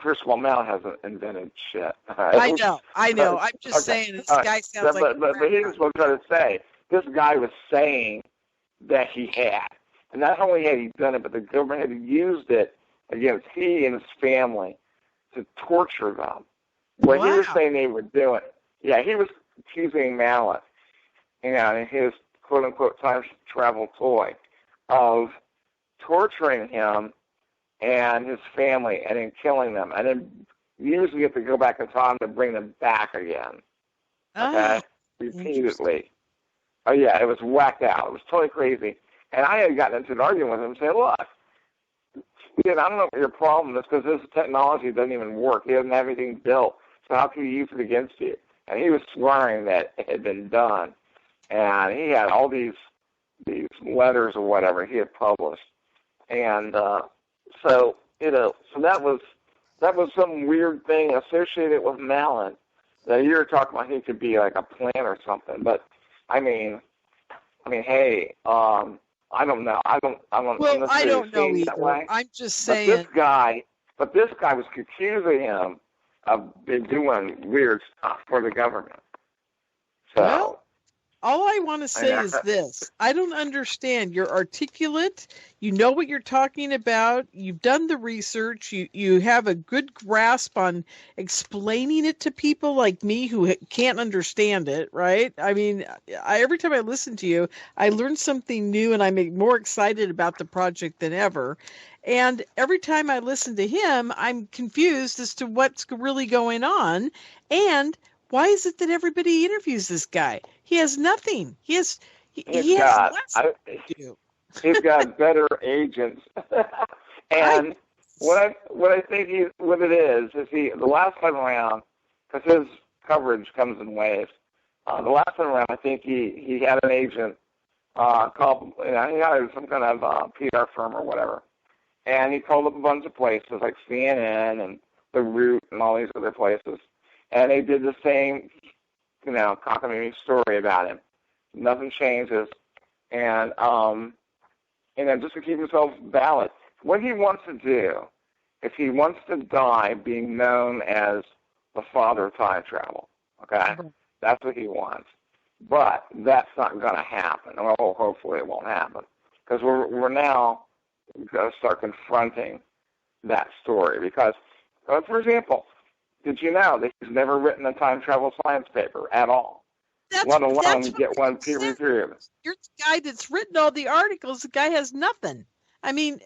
First of all, Mallet hasn't invented shit. I know. I'm just saying this guy sounds like... But here's what I'm trying to say. This guy was saying that he had. And not only had he done it, but the government had used it against he and his family to torture them. What he was saying they were doing. Yeah, he was accusing Mallet, and his quote-unquote time travel toy of torturing him and his family and then killing them and then using it to go back in time to bring them back again. Okay? Repeatedly. Oh, yeah, it was whacked out. It was totally crazy. And I had gotten into an argument with him saying, look, I don't know what your problem is because this technology doesn't even work. He doesn't have anything built. So how can you use it against you? And he was swearing that it had been done. And he had all these letters or whatever he had published. And so that was some weird thing associated with Mallet that you were talking about he could be like a plant or something. But I mean, hey, I don't know. I don't know either. I'm just saying. But this guy was accusing him of doing weird stuff for the government. So. Well, all I want to say is this. I don't understand. You're articulate. You know what you're talking about. You've done the research. You have a good grasp on explaining it to people like me who can't understand it, right? I mean, every time I listen to you, I learn something new and I'm more excited about the project than ever. And every time I listen to him, I'm confused as to what's really going on. And Why is it that everybody interviews this guy? He has nothing. He has less to do. He's got better agents. And what I think what it is the last time around, because his coverage comes in waves. The last time around, I think he had an agent called, he had some kind of PR firm or whatever, and he called up a bunch of places like CNN and The Root and all these other places, and they did the same, cockamamie story about him. Nothing changes, and just to keep himself valid. What he wants to do is he wants to die being known as the father of time travel. Okay, that's what he wants. But that's not going to happen. Well, hopefully it won't happen, because we're now going to start confronting that story. Because, for example, did you know that he's never written a time travel science paper at all? Let alone get one peer-reviewed. You're the guy that's written all the articles. The guy has nothing. I mean,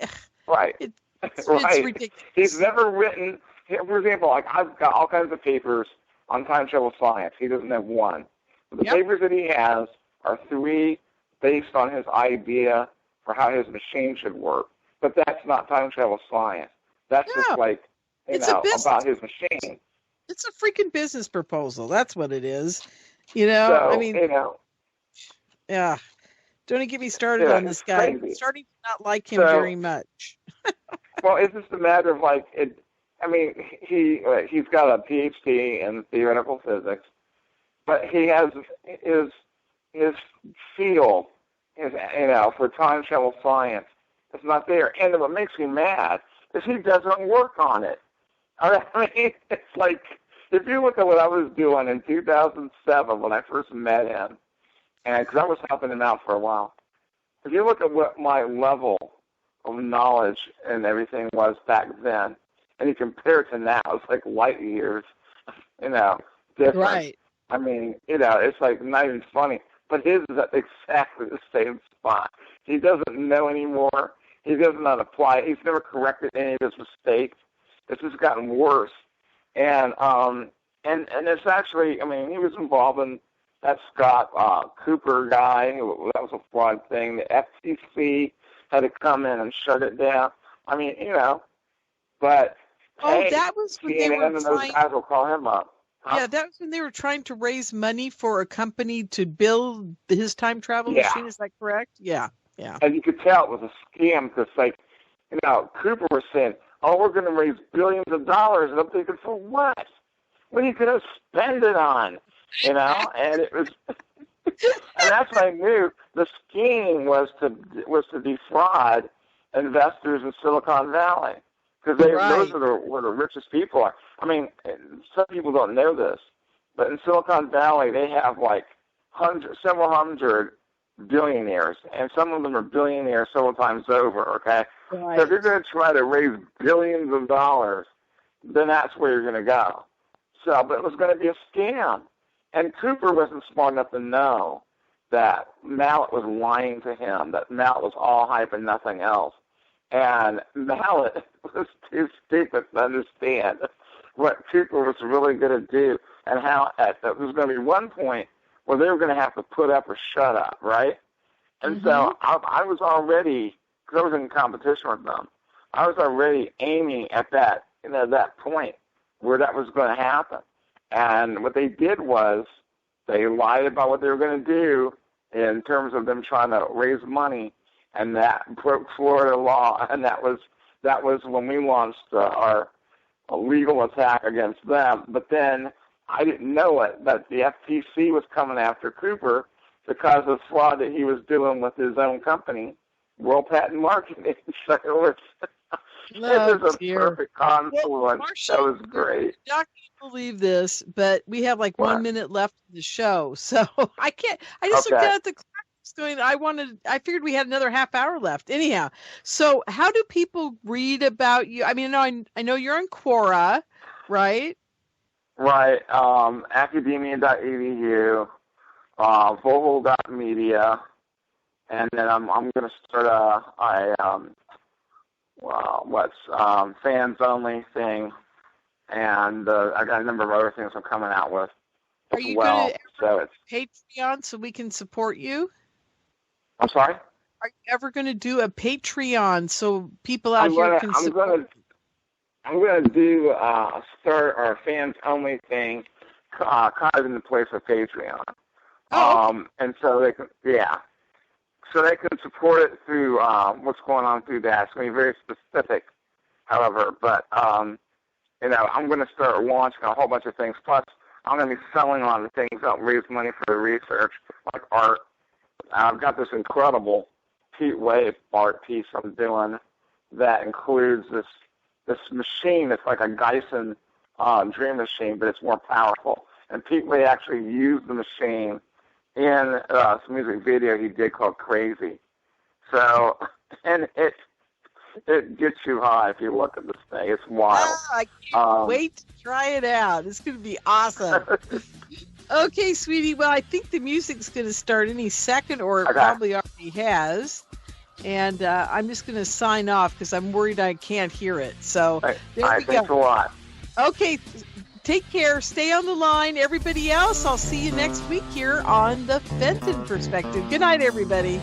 right. It's right. ridiculous. He's never written, for example, like I've got all kinds of papers on time travel science. He doesn't have one. But the papers that he has are 3 based on his idea for how his machine should work. But that's not time travel science. That's just like, about his machine. It's a freaking business proposal. That's what it is. So, I mean, yeah. Don't even get me started on this guy. Crazy. I'm starting to not like him very much. Well, it's just a matter of he's got a PhD in theoretical physics, but he has his field, for time travel science, it's not there. And what makes me mad is he doesn't work on it. I mean, it's like, if you look at what I was doing in 2007 when I first met him, and because I was helping him out for a while, if you look at what my level of knowledge and everything was back then, and you compare it to now, it's like light years, different. Right. I mean, it's like not even funny. But his is at exactly the same spot. He doesn't know anymore. He doesn't know how to apply it. He's never corrected any of his mistakes. It's just gotten worse. And it's actually, he was involved in that Scott Cooper guy. That was a fraud thing. The FTC had to come in and shut it down. But that was when they were and those guys will call him up. Yeah, that was when they were trying to raise money for a company to build his time travel machine. Is that correct? Yeah. And you could tell it was a scam because, Cooper was saying, we're going to raise billions of dollars. And I'm thinking, for what? What are you going to spend it on? And it was, and that's when I knew the scheme was to defraud investors in Silicon Valley. Because those are where the richest people are. Some people don't know this, but in Silicon Valley, they have several hundred billionaires, and some of them are billionaires several times over, okay? Right. So if you're going to try to raise billions of dollars, then that's where you're going to go. So, but it was going to be a scam. And Cooper wasn't smart enough to know that Mallet was lying to him, that Mallet was all hype and nothing else. And Mallet was too stupid to understand what Cooper was really going to do and how there was going to be one point where they were going to have to put up or shut up, right? And so I was already, because I was in competition with them, I was already aiming at that, that point where that was going to happen. And what they did was they lied about what they were going to do in terms of them trying to raise money, and that broke Florida law, and that was when we launched our legal attack against them. But then I didn't know it, that the FTC was coming after Cooper because of fraud that he was doing with his own company, World Patent Marketing. So it was a perfect confluence. Well, Marshall, that was great. I'm not going to believe this, but we have 1 minute left in the show, so I can't. I just looked at the clock. I figured we had another half hour left. Anyhow, so how do people read about you? I know you're on Quora, right? Right. Academia.edu, Vogel.media, and then I'm going to start fans only thing, and I got a number of other things I'm coming out with. Are you well. going to So it's Patreon so we can support you? I'm sorry? Are you ever going to do a Patreon so people out here can support? I'm going to do start our fans only thing, kind of in the place of Patreon. And so they can, so they can support it through what's going on through that. It's going to be very specific, however, but you know, I'm going to start launching a whole bunch of things. Plus, I'm going to be selling a lot of things that raise money for the research, like art. I've got this incredible Pete Wave art piece I'm doing that includes this machine that's like a Dyson dream machine, but it's more powerful. And Pete Wave actually used the machine in some music video he did called Crazy. So, and it gets you high if you look at this thing. It's wild. I can't wait to try it out. It's going to be awesome. Okay, sweetie. Well, I think the music's going to start any second, or it probably already has. And I'm just going to sign off because I'm worried I can't hear it. So there we go. Thanks a lot. Okay, take care. Stay on the line. Everybody else, I'll see you next week here on the Fenton Perspective. Good night, everybody.